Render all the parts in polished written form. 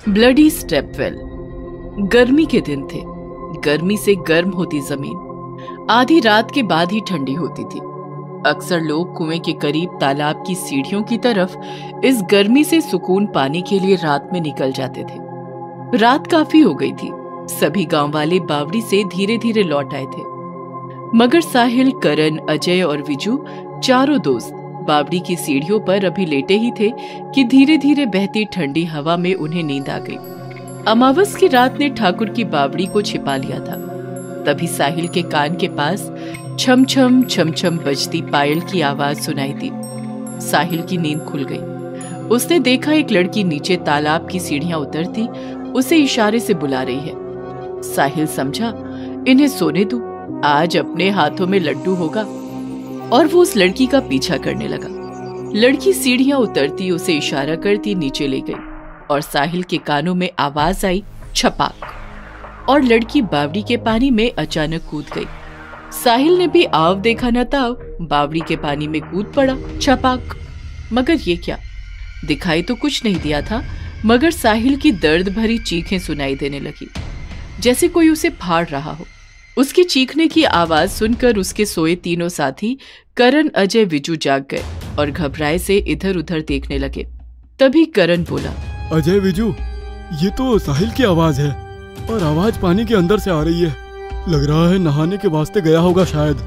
Bloody stepwell. गर्मी के दिन थे। गर्मी से गर्म होती जमीन आधी रात के बाद ही ठंडी होती थी। अक्सर लोग कुएं के करीब तालाब की सीढ़ियों की तरफ इस गर्मी से सुकून पाने के लिए रात में निकल जाते थे। रात काफी हो गई थी। सभी गांव वाले बावड़ी से धीरे धीरे लौट आए थे, मगर साहिल, करण, अजय और विजू चारों दोस्त बावड़ी की सीढ़ियों पर अभी लेटे ही थे कि धीरे धीरे बहती ठंडी हवा में उन्हें नींद आ गई। अमावस की रात ने ठाकुर की बावड़ी को छिपा लिया था। तभी साहिल के कान के पास छम छम छम छम बजती पायल की आवाज सुनाई दी। साहिल की नींद खुल गई। उसने देखा एक लड़की नीचे तालाब की सीढ़ियां उतरती उसे इशारे से बुला रही है। साहिल समझा, इन्हें सोने दो, आज अपने हाथों में लड्डू होगा, और वो उस लड़की का पीछा करने लगा। लड़की सीढ़ियां उतरती उसे इशारा करती नीचे ले गई और साहिल के कानों में आवाज आई, छपाक, और लड़की बावड़ी के पानी में अचानक कूद गई। साहिल ने भी आव देखा न ताव, बावड़ी के पानी में कूद पड़ा, छपाक। मगर ये क्या? दिखाई तो कुछ नहीं दिया था, मगर साहिल की दर्द भरी चीखें सुनाई देने लगी, जैसे कोई उसे फाड़ रहा हो। उसकी चीखने की आवाज सुनकर उसके सोए तीनों साथी करण, अजय, विजू जाग गए और घबराए से इधर उधर देखने लगे। तभी करण बोला, अजय, विजू, ये तो साहिल की आवाज है और आवाज पानी के अंदर से आ रही है। लग रहा है नहाने के वास्ते गया होगा, शायद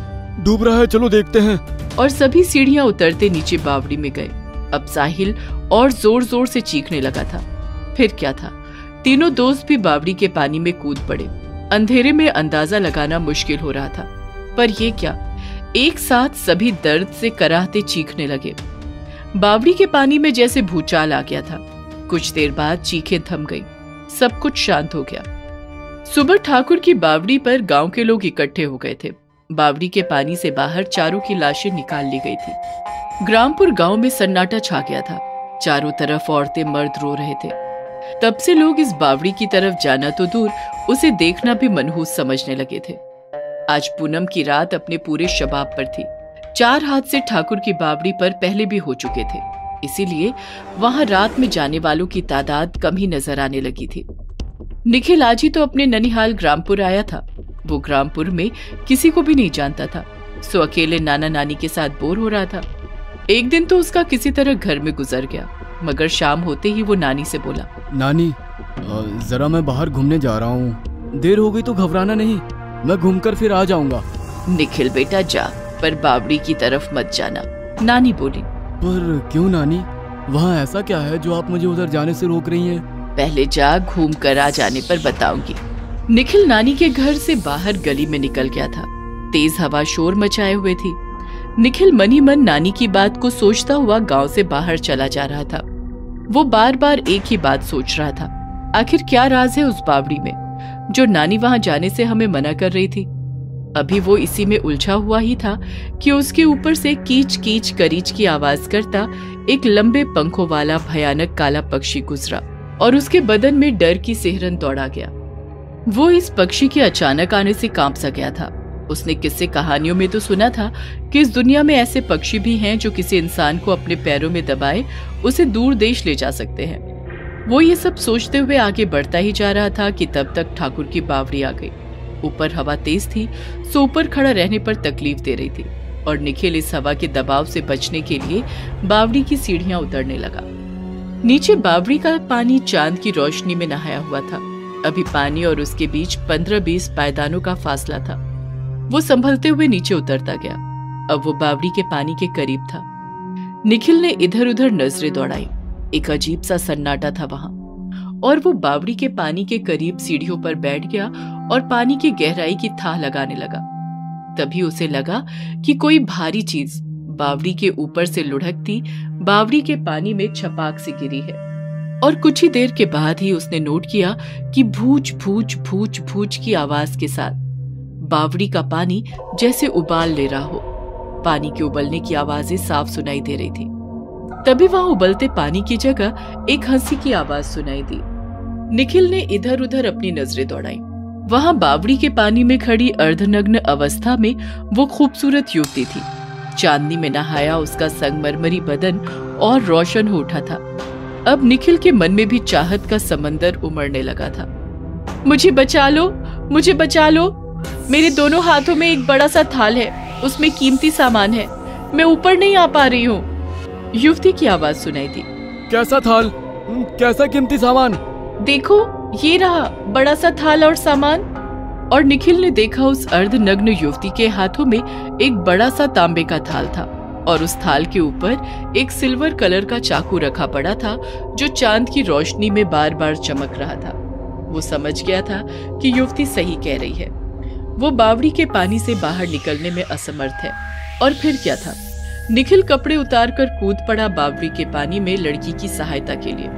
डूब रहा है, चलो देखते हैं। और सभी सीढ़ियां उतरते नीचे बावड़ी में गए। अब साहिल और जोर जोर से चीखने लगा था। फिर क्या था, तीनों दोस्त भी बावड़ी के पानी में कूद पड़े। अंधेरे में अंदाजा लगाना मुश्किल हो रहा था, पर ये क्या, एक साथ सभी दर्द से कराहते चीखने लगे। बावड़ी के पानी में जैसे भूचाल आ गया था। कुछ देर बाद चीखें थम गई, सब कुछ शांत हो गया। सुबह ठाकुर की बावड़ी पर गांव के लोग इकट्ठे हो गए थे। बावड़ी के पानी से बाहर चारों की लाशें निकाल ली गई थी। ग्रामपुर गांव में सन्नाटा छा गया था। चारों तरफ औरतें, मर्द रो रहे थे। तब से लोग इस बावड़ी की तरफ जाना तो दूर, उसे देखना भी मनहूस समझने लगे थे। आज पूनम की रात अपने पूरे शबाब पर थी। 4 हादसे ठाकुर की बावड़ी पर पहले भी हो चुके थे, इसीलिए वहां रात में जाने वालों की तादाद कम ही नजर आने लगी थी। निखिल आज ही तो अपने ननिहाल ग्रामपुर आया था। वो ग्रामपुर में किसी को भी नहीं जानता था, सो अकेले नाना नानी के साथ बोर हो रहा था। एक दिन तो उसका किसी तरह घर में गुजर गया, मगर शाम होते ही वो नानी से बोला, नानी, जरा मैं बाहर घूमने जा रहा हूँ, देर हो गई तो घबराना नहीं, मैं घूमकर फिर आ जाऊंगा। निखिल बेटा जा, पर बावड़ी की तरफ मत जाना, नानी बोली। पर क्यों नानी, वहाँ ऐसा क्या है जो आप मुझे उधर जाने से रोक रही हैं? पहले जा, घूम कर आ जाने पर बताऊंगी। निखिल नानी के घर से बाहर गली में निकल गया था। तेज हवा शोर मचाए हुए थी। निखिल मन ही मन नानी की बात को सोचता हुआ गांव से बाहर चला जा रहा था। वो बार बार एक ही बात सोच रहा था, आखिर क्या राज है उस बावड़ी में जो नानी वहां जाने से हमें मना कर रही थी। अभी वो इसी में उलझा हुआ ही था कि उसके ऊपर से कीच कीच करीच की आवाज करता एक लंबे पंखों वाला भयानक काला पक्षी गुजरा और उसके बदन में डर की सिहरन दौड़ा गया। वो इस पक्षी के अचानक आने से कांप सा गया था। उसने किस्से कहानियों में तो सुना था कि इस दुनिया में ऐसे पक्षी भी हैं जो किसी इंसान को अपने पैरों में दबाए उसे दूर देश ले जा सकते हैं। वो ये सब सोचते हुए आगे बढ़ता ही जा रहा था कि तब तक ठाकुर की बावड़ी आ गई। ऊपर हवा तेज थी, सो ऊपर खड़ा रहने पर तकलीफ दे रही थी और निखिल इस हवा के दबाव से बचने के लिए बावड़ी की सीढ़ियां उतरने लगा। नीचे बावड़ी का पानी चांद की रोशनी में नहाया हुआ था। अभी पानी और उसके बीच 15-20 पायदानों का फासला था। वो संभलते हुए नीचे उतरता गया। अब वो बावड़ी के पानी के करीब था। निखिल ने इधर उधर नजरें दौड़ाई। एक अजीब सा सन्नाटा था वहां, और वो बावड़ी के पानी के करीब सीढ़ियों पर बैठ गया और पानी की गहराई की थाह लगाने लगा। तभी उसे लगा कि कोई भारी चीज बावड़ी के ऊपर से लुढ़कती बावड़ी के पानी में छपाक से गिरी है। और कुछ ही देर के बाद ही उसने नोट किया कि भूच भूच भूच भूच की आवाज के साथ बावड़ी का पानी जैसे उबाल ले रहा हो। पानी के उबलने की आवाजें साफ सुनाई दे रही थी। तभी वहां उबलते पानी की जगह एक हंसी की आवाज सुनाई दी। निखिल ने इधर उधर अपनी नजरें दौड़ाई। वहां बावड़ी के पानी में खड़ी अर्धनग्न अवस्था में वो खूबसूरत युवती थी। चांदनी में नहाया उसका संगमरमरी बदन और रोशन हो उठा था। अब निखिल के मन में भी चाहत का समंदर उमड़ने लगा था। मुझे बचा लो, मुझे बचा लो। मेरे दोनों हाथों में एक बड़ा सा थाल है, उसमें कीमती सामान है। मैं ऊपर नहीं आ पा रही हूँ। युवती की आवाज सुनाई दी। कैसा थाल? कैसा कीमती सामान? देखो, ये रहा बड़ा सा थाल और सामान। और निखिल ने देखा उस अर्धनग्न युवती के हाथों में एक बड़ा सा तांबे का थाल था और उस थाल के ऊपर एक सिल्वर कलर का चाकू रखा पड़ा था जो चांद की रोशनी में बार बार चमक रहा था। वो समझ गया था कि युवती सही कह रही है। वो बावड़ी के पानी से बाहर निकलने में असमर्थ है। और फिर क्या था, निखिल कपड़े उतारकर कूद पड़ा बावड़ी के पानी में लड़की की सहायता के लिए।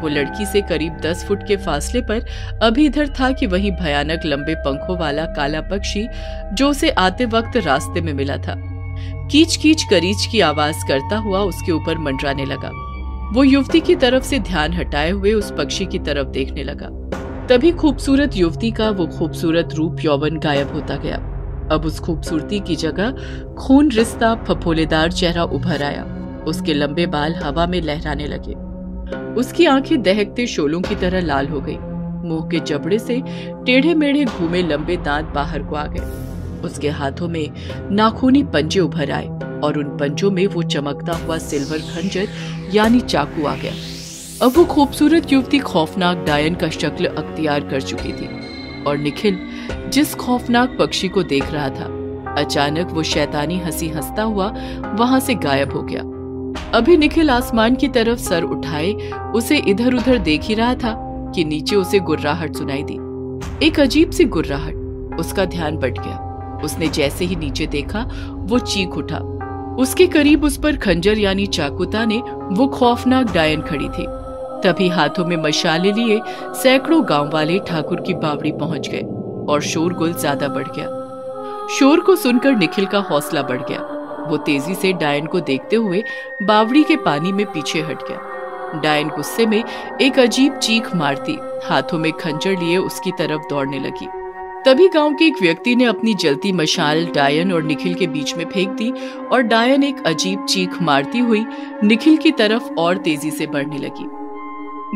वो लड़की से करीब 10 फुट के फासले पर अभी इधर था कि वही भयानक लंबे पंखों वाला काला पक्षी जो उसे आते वक्त रास्ते में मिला था कीच कीच करीच की आवाज करता हुआ उसके ऊपर मंडराने लगा। वो युवती की तरफ से ध्यान हटाए हुए उस पक्षी की तरफ देखने लगा। तभी खूबसूरत युवती का वो खूबसूरत रूप यौवन गायब होता गया। अब उस खूबसूरती की जगह खून रिश्ता फफोलेदार चेहरा उभर आया। उसके लंबे बाल हवा में लहराने लगे। उसकी आंखें दहकते शोलों की तरह लाल हो गई। मुंह के जबड़े से टेढ़े मेढ़े घूमे लंबे दांत बाहर को आ गए। उसके हाथों में नाखूनी पंजे उभर आए और उन पंजों में वो चमकता हुआ सिल्वर खंजर यानी चाकू आ गया। अब वो खूबसूरत युवती खौफनाक डायन का शक्ल अख्तियार कर चुकी थी और निखिल जिस खौफनाक पक्षी को देख रहा था, अचानक वो शैतानी हंसी हंसता हुआ वहां से गायब हो गया। अभी निखिल आसमान की तरफ सर उठाए उसे इधर उधर देख ही रहा था कि नीचे उसे गुर्राहट सुनाई दी। एक अजीब सी गुर्राहट। उसका ध्यान बट गया। उसने जैसे ही नीचे देखा वो चीख उठा। उसके करीब उस पर खंजर यानी चाकू ताने वो खौफनाक डायन खड़ी थी। तभी हाथों में मशाले लिए सैकड़ों गांव वाले ठाकुर की बावड़ी पहुंच गए और शोरगुल ज्यादा बढ़ गया। शोर को सुनकर निखिल का हौसला बढ़ गया। वो तेजी से डायन को देखते हुए बावड़ी के पानी में पीछे हट गया। डायन गुस्से में एक अजीब चीख मारती हाथों में खंजर लिए उसकी तरफ दौड़ने लगी। तभी गांव के एक व्यक्ति ने अपनी जलती मशाल डायन और निखिल के बीच में फेंक दी और डायन एक अजीब चीख मारती हुई निखिल की तरफ और तेजी से बढ़ने लगी।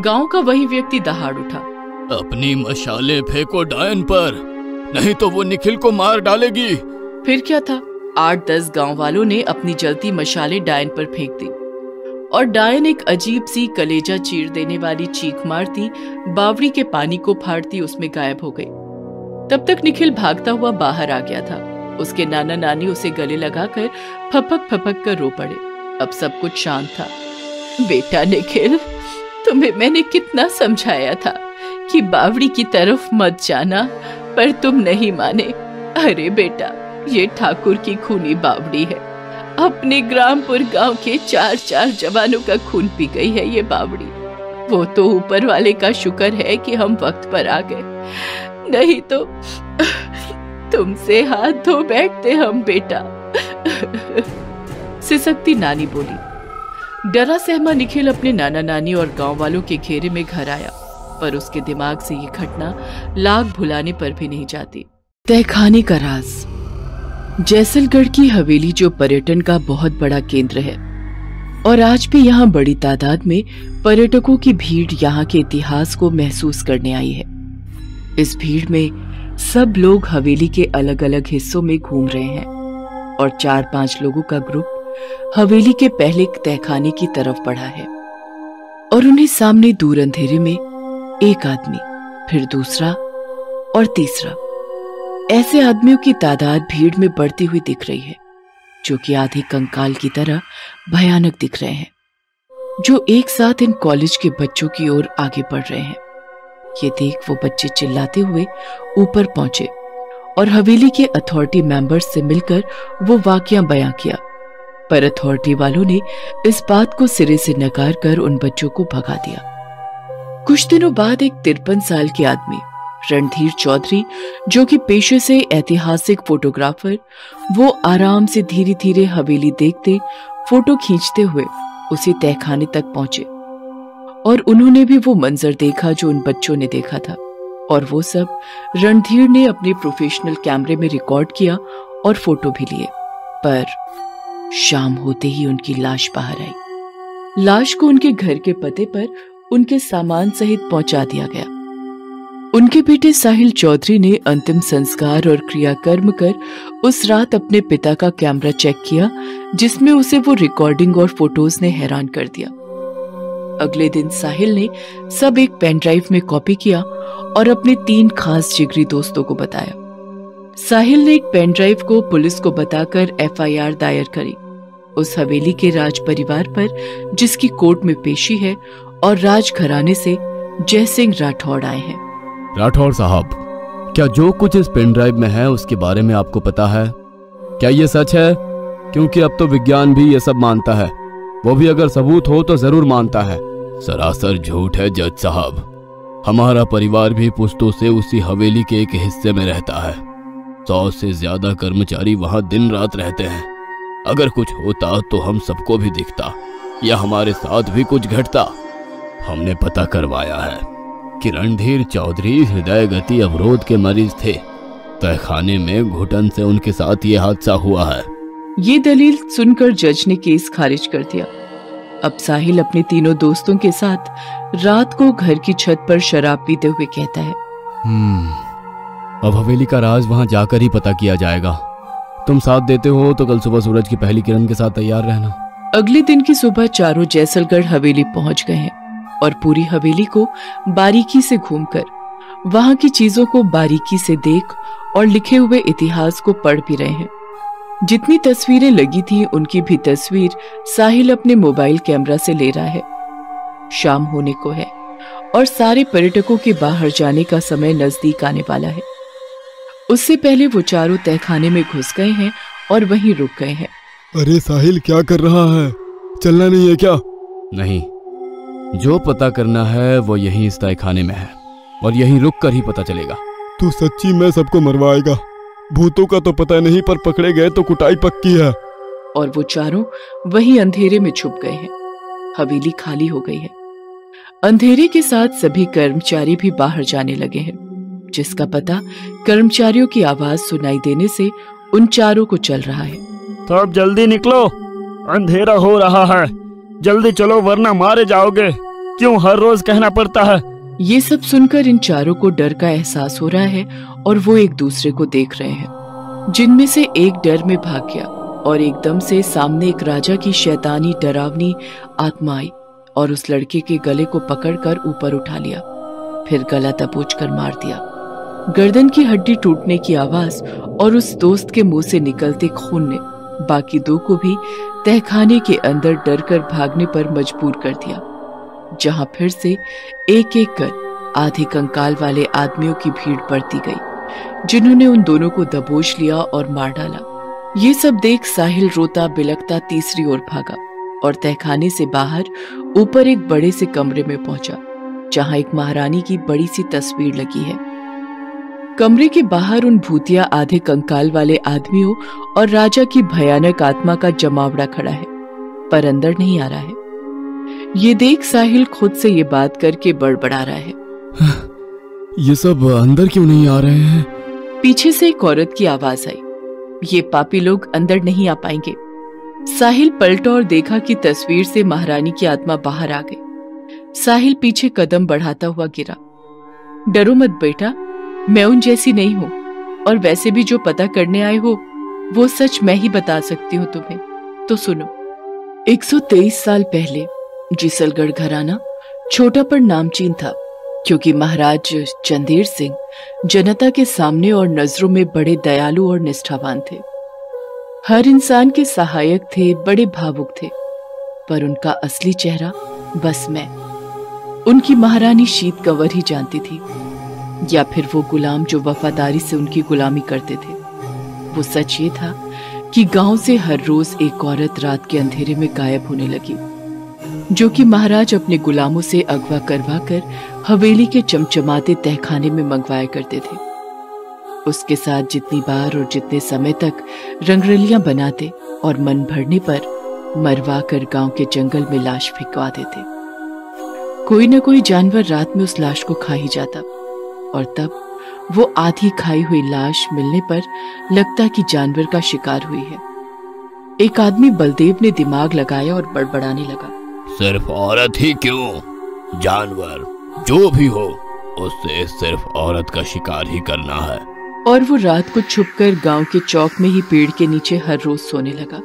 गांव का वही व्यक्ति दहाड़ उठा। अपनी मशाले फेंको डायन पर, नहीं तो वो निखिल को मार डालेगी। फिर क्या था, 8-10 गांव वालों ने अपनी जलती मशाले डायन पर फेंक दी और डायन एक अजीब सी कलेजा चीर देने वाली चीख मारती बावड़ी के पानी को फाड़ती उसमें गायब हो गई। तब तक निखिल भागता हुआ बाहर आ गया था। उसके नाना नानी उसे गले लगाकर फपक फपक कर रो पड़े। अब सब कुछ शांत था। बेटा निखिल, तुम्हें मैंने कितना समझाया था कि बावड़ी की तरफ मत जाना, पर तुम नहीं माने। अरे बेटा, ये ठाकुर की खूनी बावड़ी है। अपने ग्रामपुर गांव के 4 जवानों का खून पी गई है ये बावड़ी। वो तो ऊपर वाले का शुक्र है कि हम वक्त पर आ गए, नहीं तो तुमसे हाथ धो बैठते हम बेटा। सिसकती नानी बोली। डरा सहमा निखिल अपने नाना नानी और गांव वालों के घेरे में घर आया, पर उसके दिमाग से ये घटना लाख भुलाने पर भी नहीं जाती। तहखाने का राज। जैसलगढ़ की हवेली जो पर्यटन का बहुत बड़ा केंद्र है और आज भी यहाँ बड़ी तादाद में पर्यटकों की भीड़ यहाँ के इतिहास को महसूस करने आई है। इस भीड़ में सब लोग हवेली के अलग अलग हिस्सों में घूम रहे हैं और 4-5 लोगों का ग्रुप हवेली के पहले तहखाने की तरफ बढ़ा है और उन्हें सामने दूर अंधेरे में एक आदमी, फिर दूसरा और तीसरा, ऐसे आदमियों की तादाद भीड़ में बढ़ती हुई दिख रही है जो कि आधे कंकाल की तरह भयानक दिख रहे हैं, जो एक साथ इन कॉलेज के बच्चों की ओर आगे बढ़ रहे हैं। ये देख वो बच्चे चिल्लाते हुए ऊपर पहुंचे और हवेली के अथॉरिटी मेंबर्स से मिलकर वो वाकया बयां किया, पर अथॉरिटी वालों ने इस बात को सिरे से नकार कर उन बच्चों को भगा दिया। कुछ दिनों बाद एक 53 साल के आदमी रणधीर चौधरी, जो कि पेशे से ऐतिहासिक फोटोग्राफर, वो आराम से धीरे धीरे हवेली देखते, फोटो खींचते हुए उसी तहखाने तक पहुंचे और उन्होंने भी वो मंजर देखा जो उन बच्चों ने देखा था और वो सब रणधीर ने अपने प्रोफेशनल कैमरे में रिकॉर्ड किया और फोटो भी लिए। पर शाम होते ही उनकी लाश बाहर आई। लाश को उनके घर के पते पर उनके सामान सहित पहुंचा दिया गया। उनके बेटे साहिल चौधरी ने अंतिम संस्कार और क्रियाकर्म कर उस रात अपने पिता का कैमरा चेक किया, जिसमें उसे वो रिकॉर्डिंग और फोटोज ने हैरान कर दिया। अगले दिन साहिल ने सब एक पेन ड्राइव में कॉपी किया और अपने 3 खास जिगरी दोस्तों को बताया। साहिल ने एक पेन ड्राइव को पुलिस को बताकर FIR दायर करी उस हवेली के राज परिवार पर, जिसकी कोर्ट में पेशी है और राज घराने से जय सिंह राठौड़ आए हैं। राठौड़ साहब, क्या जो कुछ इस पेन ड्राइव में है उसके बारे में आपको पता है? क्या ये सच है? क्योंकि अब तो विज्ञान भी ये सब मानता है, वो भी अगर सबूत हो तो जरूर मानता है। सरासर झूठ है जज साहब। हमारा परिवार भी पुश्तों से उसी हवेली के एक हिस्से में रहता है। 100 से ज्यादा कर्मचारी वहां दिन रात रहते हैं। अगर कुछ होता तो हम सबको भी दिखता या हमारे साथ भी कुछ घटता। हमने पता करवाया है कि रणधीर चौधरी हृदय गति अवरोध के मरीज थे। तहखाने में घुटन से उनके साथ ये हादसा हुआ है। ये दलील सुनकर जज ने केस खारिज कर दिया। अब साहिल अपने तीनों दोस्तों के साथ रात को घर की छत पर शराब पीते हुए कहता है, अब हवेली का राज वहां जाकर ही पता किया जाएगा। तुम साथ देते हो तो कल सुबह सूरज की पहली किरण के साथ तैयार रहना। अगले दिन की सुबह चारों जैसलगढ़ हवेली पहुंच गए हैं और पूरी हवेली को बारीकी से घूमकर वहां की चीजों को बारीकी से देख और लिखे हुए इतिहास को पढ़ भी रहे हैं। जितनी तस्वीरें लगी थी उनकी भी तस्वीर साहिल अपने मोबाइल कैमरा से ले रहा है। शाम होने को है और सारे पर्यटकों के बाहर जाने का समय नजदीक आने वाला है। उससे पहले वो चारों तहखाने में घुस गए हैं और वहीं रुक गए हैं। अरे साहिल, क्या कर रहा है? चलना नहीं है क्या? नहीं, जो पता करना है वो यहीं इस तहखाने में है और यहीं रुक कर ही पता चलेगा। तू सच्ची में सबको मरवाएगा? भूतों का तो पता नहीं, पर पकड़े गए तो कुटाई पक्की है। और वो चारों वहीं अंधेरे में छुप गए हैं। हवेली खाली हो गई है। अंधेरे के साथ सभी कर्मचारी भी बाहर जाने लगे हैं, जिसका पता कर्मचारियों की आवाज सुनाई देने से उन चारों को चल रहा है। तो अब जल्दी निकलो, अंधेरा हो रहा है। जल्दी चलो वरना मारे जाओगे। क्यों हर रोज कहना पड़ता है? ये सब सुनकर इन चारों को डर का एहसास हो रहा है और वो एक दूसरे को देख रहे हैं, जिनमें से एक डर में भाग गया और एकदम से सामने एक राजा की शैतानी डरावनी आत्मा आई और उस लड़के के गले को पकड़कर ऊपर उठा लिया, फिर गला दबोचकर मार दिया। गर्दन की हड्डी टूटने की आवाज और उस दोस्त के मुंह से निकलते खून ने बाकी 2 को भी तहखाने के अंदर डर कर भागने पर मजबूर कर दिया, जहां फिर से एक एक कर आधे कंकाल वाले आदमियों की भीड़ बढ़ती गई, जिन्होंने उन दोनों को दबोच लिया और मार डाला। ये सब देख साहिल रोता बिलखता तीसरी ओर भागा और तहखाने से बाहर ऊपर एक बड़े से कमरे में पहुंचा, जहां एक महारानी की बड़ी सी तस्वीर लगी है। कमरे के बाहर उन भूतिया आधे कंकाल वाले आदमियों और राजा की भयानक आत्मा का जमावड़ा खड़ा है, पर अंदर नहीं आ रहा है। ये देख साहिल खुद से ये बात करके बड़बड़ा रहा है, ये सब अंदर क्यों नहीं आ रहे हैं? पीछे से एक औरत की आवाज आई, ये पापी लोग अंदर नहीं आ पाएंगे। साहिल पलटा और देखा कि तस्वीर से महारानी की आत्मा बाहर आ गई। साहिल पीछे कदम बढ़ाता हुआ गिरा। डरो मत बेटा, मैं उन जैसी नहीं हूँ, और वैसे भी जो पता करने आए हो वो सच मैं ही बता सकती हूँ तुम्हें। तो सुनो। 123 साल पहले जैसलगढ़ घराना छोटा पर नामचीन था, क्योंकि महाराज चंदेर सिंह जनता के सामने और नजरों में बड़े दयालु और निष्ठावान थे। हर इंसान के सहायक थे, बड़े भावुक थे, पर उनका असली चेहरा बस मैं, उनकी महारानी शीत कंवर ही जानती थी, या फिर वो गुलाम जो वफादारी से उनकी गुलामी करते थे। वो सच ये था कि गांव से हर रोज एक औरत रात के अंधेरे में गायब होने लगी, जो कि महाराज अपने गुलामों से अगवा करवा कर हवेली के चमचमाते तहखाने में मंगवाया करते थे। उसके साथ जितनी बार और जितने समय तक रंगरलियां बनाते और मन भरने पर मरवा कर गांव के जंगल में लाश फेंकवा देते। कोई न कोई जानवर रात में उस लाश को खा ही जाता, और तब वो आधी खाई हुई लाश मिलने पर लगता कि जानवर का शिकार हुई है। एक आदमी बलदेव ने दिमाग लगाया और बड़बड़ाने लगा। सिर्फ औरत ही क्यों, जानवर जो भी हो उससे सिर्फ औरत का शिकार ही करना है। और वो रात को छुपकर गांव के चौक में ही पेड़ के नीचे हर रोज सोने लगा।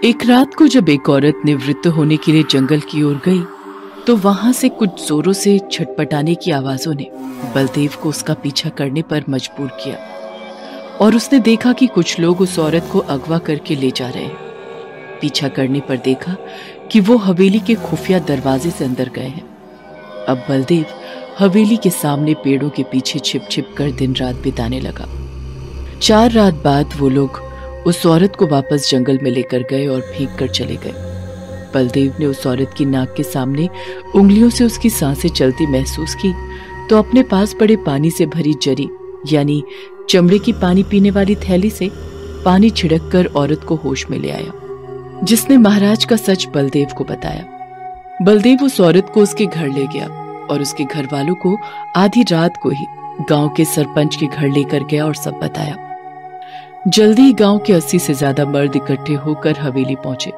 एक रात को जब एक औरत निवृत्त होने के लिए जंगल की ओर गई तो वहां से कुछ जोरों से छटपटाने की आवाजों ने बलदेव को उसका पीछा करने पर मजबूर किया और उसने देखा कि कुछ लोग उस औरत को अगवा करके ले जा रहे हैं। पीछा करने पर देखा कि वो हवेली के खुफिया दरवाजे से अंदर गए हैं। अब बलदेव हवेली के सामने पेड़ों के पीछे छिप छिप कर दिन रात बिताने लगा। 4 रात बाद वो लोग उस औरत को वापस जंगल में लेकर गए और फेंक कर चले गए। बलदेव ने उस औरत की नाक के सामने उंगलियों से उसकी सांसें चलती महसूस की तो अपने पास पड़े पानी से भरी जरी यानी चमड़े की पानी पीने वाली थैली से पानी छिड़क कर औरत को होश में ले आया, जिसने महाराज का सच बलदेव को बताया। बलदेव उस औरत को उसके घर ले गया और उसके घर वालों को आधी रात को ही गांव के सरपंच के घर लेकर गया और सब बताया। जल्दी ही गांव के 80 से ज्यादा मर्द इकट्ठे होकर हवेली पहुंचे।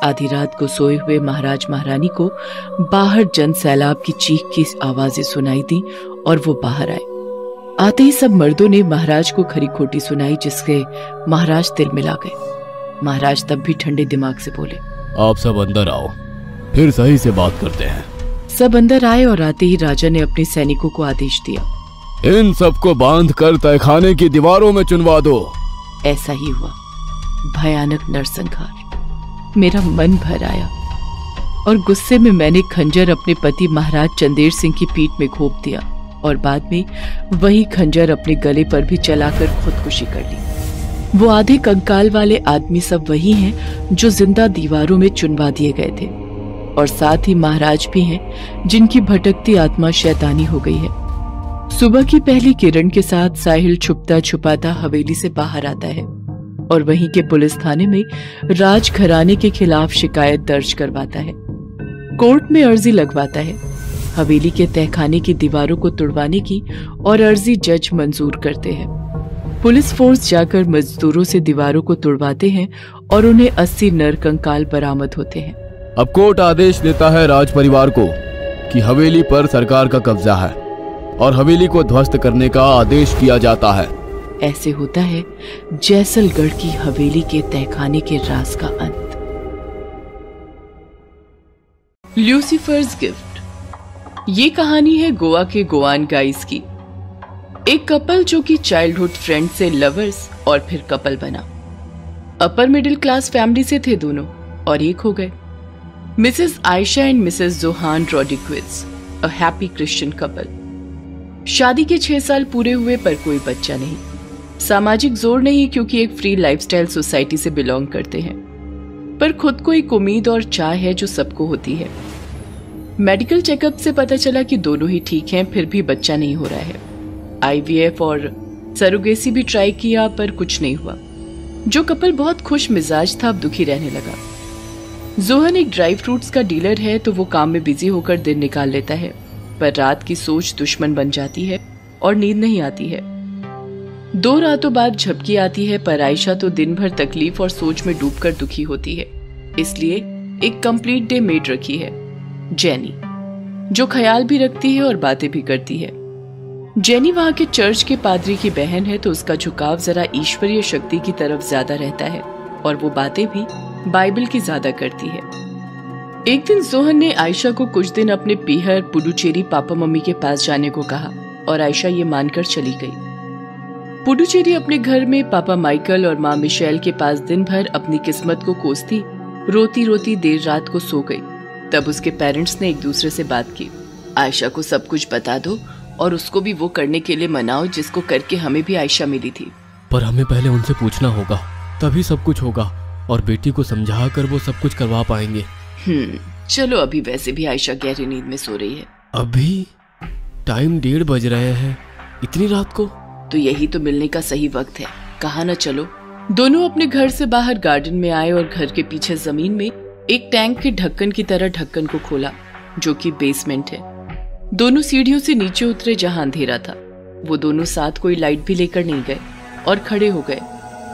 आधी रात को सोए हुए महाराज महारानी को बाहर जन सैलाब की चीख की आवाजें सुनाई दी और वो बाहर आए। आते ही सब मर्दों ने महाराज को खरी खोटी सुनाई, जिसके महाराज दिल मिला गए। महाराज तब भी ठंडे दिमाग से बोले, आप सब अंदर आओ, फिर सही से बात करते हैं। सब अंदर आए और आते ही राजा ने अपने सैनिकों को आदेश दिया, इन सबको बांध कर तहखाने की दीवारों में चुनवा दो। ऐसा ही हुआ। भयानक नरसंहार। मेरा मन भर आया और गुस्से में मैंने खंजर अपने पति महाराज चंदेर सिंह की पीठ में घोंप दिया और बाद में वही खंजर अपने गले पर भी चलाकर खुदकुशी कर ली। वो आधे कंकाल वाले आदमी सब वही हैं जो जिंदा दीवारों में चुनवा दिए गए थे और साथ ही महाराज भी हैं जिनकी भटकती आत्मा शैतानी हो गई है। सुबह की पहली किरण के साथ साहिल छुपता छुपाता हवेली से बाहर आता है और वहीं के पुलिस थाने में राज घराने के खिलाफ शिकायत दर्ज करवाता है। कोर्ट में अर्जी लगवाता है। हवेली के तहखाने की दीवारों को तुड़वाने की और अर्जी जज मंजूर करते हैं। पुलिस फोर्स जाकर मजदूरों से दीवारों को तुड़वाते हैं और उन्हें 80 नर कंकाल बरामद होते हैं। अब कोर्ट आदेश देता है राज परिवार को कि हवेली पर सरकार का कब्जा है और हवेली को ध्वस्त करने का आदेश किया जाता है। ऐसे होता है जैसलगढ़ की हवेली के तहखाने के राज का अंत। ल्यूसीफर्स गिफ्ट। ये कहानी है गोवा के गोवान गाइस की। एक कपल जो कि चाइल्डहुड फ्रेंड से लवर्स और फिर कपल बना। अपर मिडिल क्लास फैमिली से थे दोनों और एक हो गए। Mrs Ayesha and Mrs Johan Rodriguez, a happy Christian couple. शादी के 6 साल पूरे हुए पर कोई बच्चा नहीं। सामाजिक जोर नहीं क्योंकि एक फ्री लाइफस्टाइल सोसाइटी से बिलोंग करते हैं, पर खुद को एक उम्मीद और चाह है जो सबको होती है। मेडिकल चेकअप से पता चला कि दोनों ही ठीक हैं, फिर भी बच्चा नहीं हो रहा है। IVF और सरोगेसी भी ट्राई किया पर कुछ नहीं हुआ। जो कपल बहुत खुश मिजाज था अब दुखी रहने लगा। जोहन एक ड्राई फ्रूट्स का डीलर है तो वो काम में बिजी होकर दिन निकाल लेता है, पर रात की सोच दुश्मन बन जाती है और नींद नहीं आती है। 2 रातों बाद झपकी आती है, पर आयशा तो दिन भर तकलीफ और सोच में डूबकर दुखी होती है। इसलिए एक कंप्लीट डे मेड रखी है, जेनी, जो ख्याल भी रखती है और बातें भी करती है। जेनी वहां के चर्च के पादरी की बहन है तो उसका झुकाव जरा ईश्वरीय शक्ति की तरफ ज्यादा रहता है और वो बातें भी बाइबल की ज्यादा करती है। एक दिन जोहन ने आयशा को कुछ दिन अपने पीहर पुडुचेरी पापा मम्मी के पास जाने को कहा और आयशा ये मानकर चली गई। पुडुचेरी अपने घर में पापा माइकल और माँ मिशेल के पास दिन भर अपनी किस्मत को कोसती रोती रोती देर रात को सो गई। तब उसके पेरेंट्स ने एक दूसरे से बात की, आयशा को सब कुछ बता दो और उसको भी वो करने के लिए मनाओ जिसको करके हमें भी आयशा मिली थी। पर हमें पहले उनसे पूछना होगा, तभी सब कुछ होगा और बेटी को समझा कर वो सब कुछ करवा पाएंगे। चलो, अभी वैसे भी आयशा गहरी नींद में सो रही है। अभी टाइम 1:30 बज रहे हैं, इतनी रात को? तो यही तो मिलने का सही वक्त है, कहा ना चलो। दोनों अपने घर से बाहर गार्डन में आए और घर के पीछे जमीन में एक टैंक के ढक्कन की तरह ढक्कन को खोला, जो कि बेसमेंट है। दोनों सीढ़ियों से नीचे उतरे जहां अंधेरा था। वो दोनों साथ कोई लाइट भी लेकर नहीं गए और खड़े हो गए,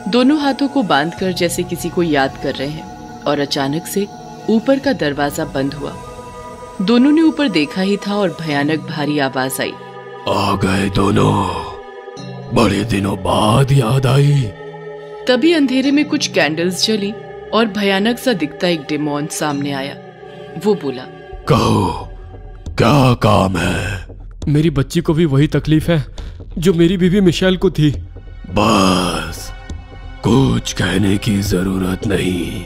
दोनों हाथों को बांधकर जैसे किसी को याद कर रहे हैं। और अचानक से ऊपर का दरवाजा बंद हुआ। दोनों ने ऊपर देखा ही था और भयानक भारी आवाज आई। आ गए दोनों, बड़े दिनों बाद याद आई। तभी अंधेरे में कुछ कैंडल्स जली और भयानक सा दिखता एक डेमोन सामने आया। वो बोला, कहो क्या काम है? मेरी बच्ची को भी वही तकलीफ है जो मेरी बीवी मिशेल को थी। बस, कुछ कहने की जरूरत नहीं,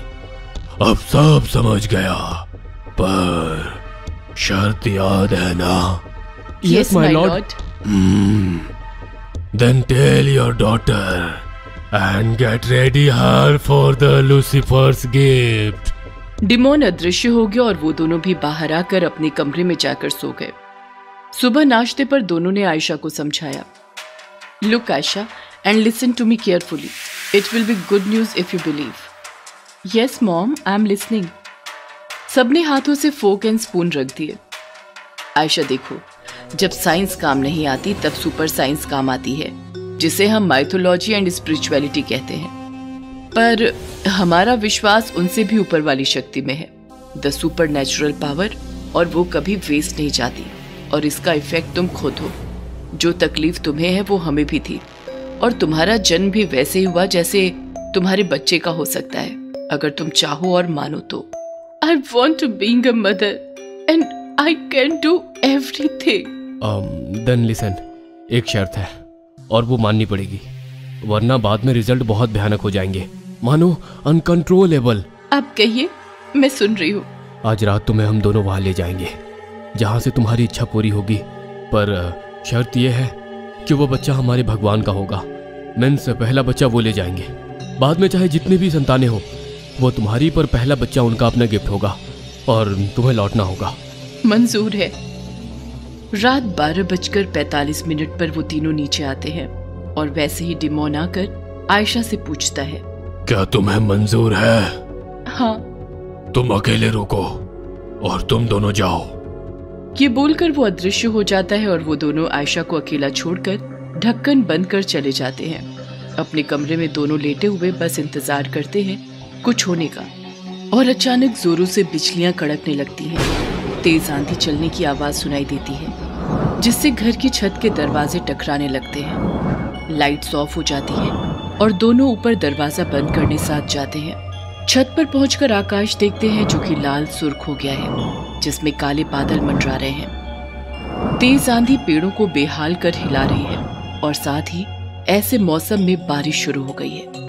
अब सब समझ गया। पर शर्त याद है ना? Yes, my lord. Then tell your daughter and get ready her for the Lucifer's gift. Demon अदृश्य हो गया और वो दोनों भी बाहर आकर अपने कमरे में जाकर सो गए। सुबह नाश्ते पर दोनों ने आयशा को समझाया, Look Ayesha and listen to me carefully. It will be good news if you believe. Yes mom, I am listening. सबने हाथों से फोक एंड स्पून रख दिए। आयशा देखो, जब साइंस काम नहीं आती तब सुपर साइंस काम आती है, जिसे हम माइथोलॉजी एंड स्पिरिचुअलिटी कहते हैं। पर हमारा विश्वास उनसे भी ऊपर वाली शक्ति में है, द सुपर नेचुरल पावर, और वो कभी वेस्ट नहीं जाती। और इसका इफेक्ट तुम खुद हो। जो तकलीफ तुम्हें है वो हमें भी थी, और तुम्हारा जन्म भी वैसे ही हुआ जैसे तुम्हारे बच्चे का हो सकता है, अगर तुम चाहो और मानो तो। I want to being a mother and I can do everything. Then listen, एक शर्त है और वो माननी पड़ेगी, वरना बाद में रिजल्ट बहुत भयानक हो जाएंगे। मानो अनकंट्रोलेबल। आप कहिए, मैं सुन रही हूँ। आज रात तुम्हें हम दोनों वहां ले जाएंगे जहां से तुम्हारी इच्छा पूरी होगी, पर शर्त यह है कि वो बच्चा हमारे भगवान का होगा। मीन्स पहला बच्चा वो ले जाएंगे, बाद में चाहे जितनी भी संतानें हो वो तुम्हारी, पर पहला बच्चा उनका अपना गिफ्ट होगा और तुम्हें लौटना होगा। मंजूर है। रात 12:45 पर वो तीनों नीचे आते हैं और वैसे ही डिमोन आकर आयशा से पूछता है, क्या तुम्हें मंजूर है? हाँ। तुम अकेले रुको और तुम दोनों जाओ। ये बोलकर वो अदृश्य हो जाता है और वो दोनों आयशा को अकेला छोड़कर ढक्कन बंद कर चले जाते हैं। अपने कमरे में दोनों लेटे हुए बस इंतजार करते हैं कुछ होने का, और अचानक जोरों से बिजलियां कड़कने लगती हैं। तेज आंधी चलने की आवाज सुनाई देती है, जिससे घर की छत के दरवाजे टकराने लगते हैं। लाइट्स ऑफ हो जाती हैं और दोनों ऊपर दरवाजा बंद करने साथ जाते हैं। छत पर पहुंचकर आकाश देखते हैं जो कि लाल सुर्ख हो गया है, जिसमें काले बादल मंडरा रहे हैं। तेज आंधी पेड़ों को बेहाल कर हिला रही है और साथ ही ऐसे मौसम में बारिश शुरू हो गई है।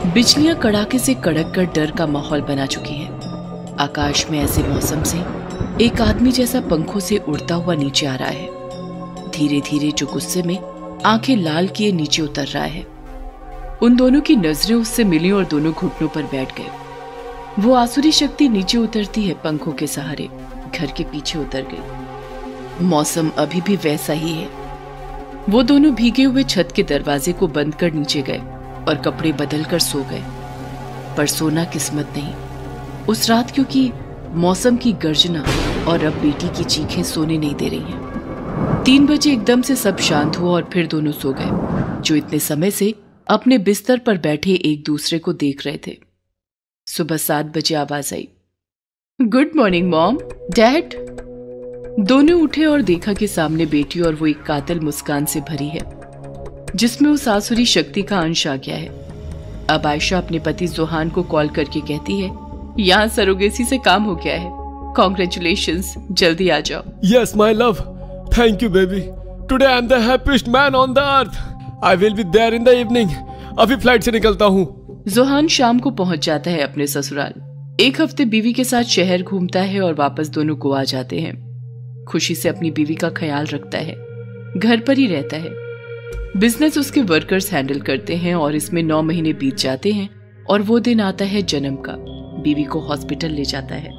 बिजलियां कड़ाके से कड़क कर डर का माहौल बना चुकी हैं। आकाश में ऐसे मौसम से एक आदमी जैसा पंखों से उड़ता हुआ नीचे आ रहा है। धीरे धीरे जो गुस्से में आंखें लाल किए नीचे उतर रहा है। उन दोनों की नजरें उससे मिली और दोनों घुटनों पर बैठ गए। वो आसुरी शक्ति नीचे उतरती है, पंखों के सहारे घर के पीछे उतर गई। मौसम अभी भी वैसा ही है। वो दोनों भीगे हुए छत के दरवाजे को बंद कर नीचे गए और कपड़े बदल कर सो गए। पर सोना किस्मत नहीं उस रात, क्योंकि मौसम की गर्जना और अब बेटी की चीखें सोने नहीं दे रही हैं। 3 बजे एकदम से सब शांत हुआ और फिर दोनों सो गए, जो इतने समय से अपने बिस्तर पर बैठे एक दूसरे को देख रहे थे। सुबह 7 बजे आवाज आई, गुड मॉर्निंग मॉम, डैड। दोनों उठे और देखा कि सामने बेटी और वो एक कातिल मुस्कान से भरी है, जिसमें उस आसुरी शक्ति का अंश आ गया है। अब आयशा अपने पति जोहान को कॉल करके कहती है, यहाँ सरोगेसी से काम हो गया है, कॉन्ग्रेचुलेशंस, जल्दी आ जाओ। Yes my love, thank you baby, today I am the happiest man on the earth, I will be there in the evening. अभी फ्लाइट से निकलता हूँ। जोहान शाम को पहुंच जाता है अपने ससुराल। 1 हफ्ते बीवी के साथ शहर घूमता है और वापस दोनों गोवा जाते हैं। खुशी से अपनी बीवी का ख्याल रखता है, घर पर ही रहता है। बिजनेस उसके वर्कर्स हैंडल करते हैं और इसमें 9 महीने बीत जाते हैं और वो दिन आता है जन्म का। बीवी को हॉस्पिटल ले जाता है।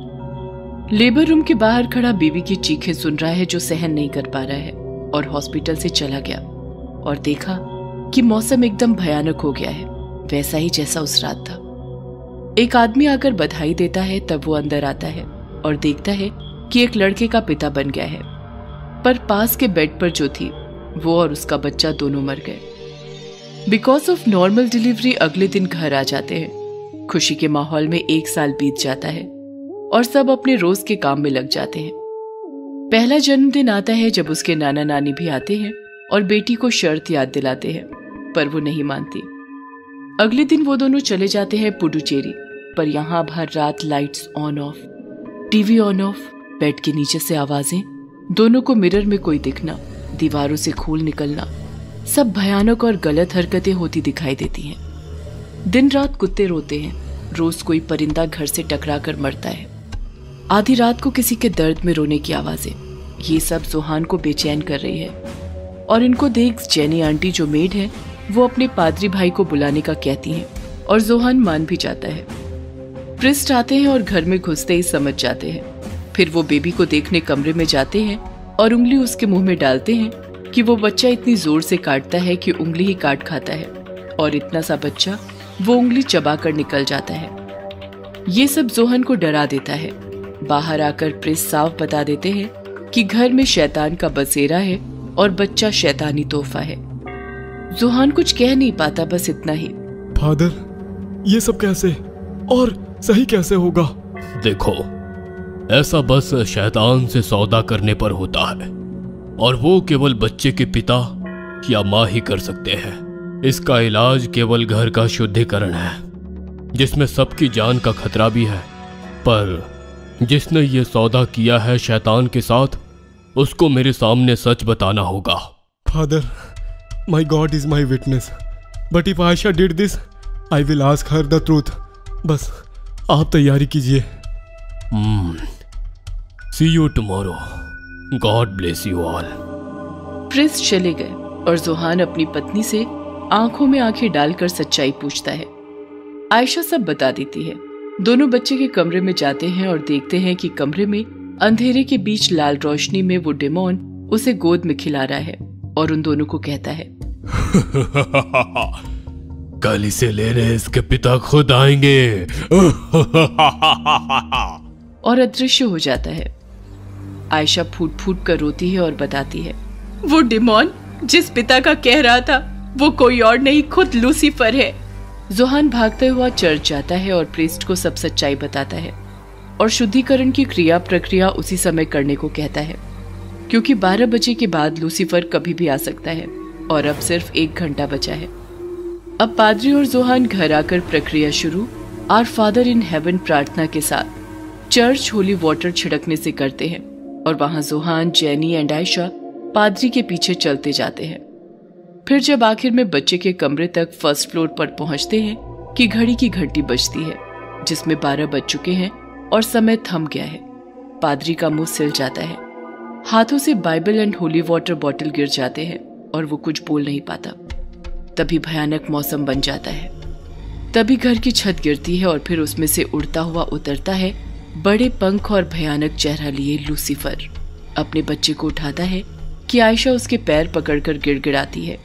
लेबर रूम के बाहर खड़ा बीवी की चीखें सुन रहा है, जो सहन नहीं कर पा रहा है, और हॉस्पिटल से चला गया और देखा कि मौसम एकदम भयानक हो गया है, वैसा ही जैसा उस रात था। एक आदमी आकर बधाई देता है, तब वो अंदर आता है और देखता है कि एक लड़के का पिता बन गया है, पर पास के बेड पर जो थी वो और उसका बच्चा दोनों मर गए। बिकॉज ऑफ नॉर्मल डिलीवरी अगले दिन घर आ जाते हैं। खुशी के माहौल में 1 साल बीत जाता है। और सब अपने रोज के काम में लग जाते हैं। पहला जन्मदिन आता है जब उसके नाना नानी भी आते हैं और बेटी को शर्त याद दिलाते हैं, पर वो नहीं मानती। अगले दिन वो दोनों चले जाते हैं पुडुचेरी, पर यहाँ भर रात lights on off, TV on off, bed के नीचे से आवाजें, दोनों को मिरर में कोई दिखना, दीवारों से खून निकलना, सब भयानक और गलत हरकतें होती दिखाई देती हैं। दिन रात कुत्ते रोते हैं, रोज कोई परिंदा घर से टकरा कर मरता है, आधी रात को किसी के दर्द में रोने की आवाजें। ये सब जोहान को बेचैन कर रही है और इनको देख जेनी आंटी जो मेड है वो अपने पादरी भाई को बुलाने का कहती हैं और जोहान मान भी जाता है। प्रिस्ट आते हैं और घर में घुसते ही समझ जाते हैं। फिर वो बेबी को देखने कमरे में जाते हैं और उंगली उसके मुंह में डालते हैं कि वो बच्चा इतनी जोर से काटता है कि उंगली ही काट खाता है, और इतना सा बच्चा वो उंगली चबा कर निकल जाता है। ये सब जोहन को डरा देता है। बाहर आकर प्रिस्ट साफ बता देते हैं कि घर में शैतान का बसेरा है और बच्चा शैतानी तोहफा है। जोहान कुछ कह नहीं पाता, बस इतना ही। फादर, ये सब कैसे और सही कैसे होगा? देखो, ऐसा बस शैतान से सौदा करने पर होता है, और वो केवल बच्चे के पिता या माँ ही कर सकते हैं। इसका इलाज केवल घर का शुद्धिकरण है, जिसमें सबकी जान का खतरा भी है। पर जिसने ये सौदा किया है शैतान के साथ, उसको मेरे सामने सच बताना होगा। Father, my God is my witness, but if Ayesha did this, I will ask her the truth. बस आप तैयारी कीजिए। See you tomorrow. God bless you all. Priest चले गए और जोहान अपनी पत्नी से आंखों में आंखें डालकर सच्चाई पूछता है। आयशा सब बता देती है। दोनों बच्चे के कमरे में जाते हैं और देखते हैं कि कमरे में अंधेरे के बीच लाल रोशनी में वो डेमोन उसे गोद में खिला रहा है और उन दोनों को कहता है, कल इसे लेने इसके पिता खुद आएंगे। और अदृश्य हो जाता है। आयशा फूट फूट कर रोती है और बताती है, वो डेमोन जिस पिता का कह रहा था वो कोई और नहीं, खुद लूसीफर है। जोहान भागते हुआ चर्च जाता है और प्रीस्ट को सब सच्चाई बताता है और शुद्धिकरण की क्रिया प्रक्रिया उसी समय करने को कहता है, क्योंकि 12 बजे के बाद लूसीफर कभी भी आ सकता है और अब सिर्फ 1 घंटा बचा है। अब पादरी और जोहान घर आकर प्रक्रिया शुरू आवर फादर इन हेवन प्रार्थना के साथ चर्च होली वाटर छिड़कने से करते हैं, और वहां जोहान, जेनी एंड आयशा पादरी के पीछे चलते जाते हैं। फिर जब आखिर में बच्चे के कमरे तक फर्स्ट फ्लोर पर पहुंचते हैं कि घड़ी की घंटी बजती है, जिसमें 12 बज चुके हैं और समय थम गया है। पादरी का मुंह सिल जाता है, हाथों से Bible and holy water bottle गिर जाते हैं और वो कुछ बोल नहीं पाता। तभी भयानक मौसम बन जाता है। तभी घर की छत गिरती है और फिर उसमें से उड़ता हुआ उतरता है बड़े पंख और भयानक चेहरा लिए लूसीफर। अपने बच्चे को उठाता है कि आयशा उसके पैर पकड़कर गिड़गिड़ाती है,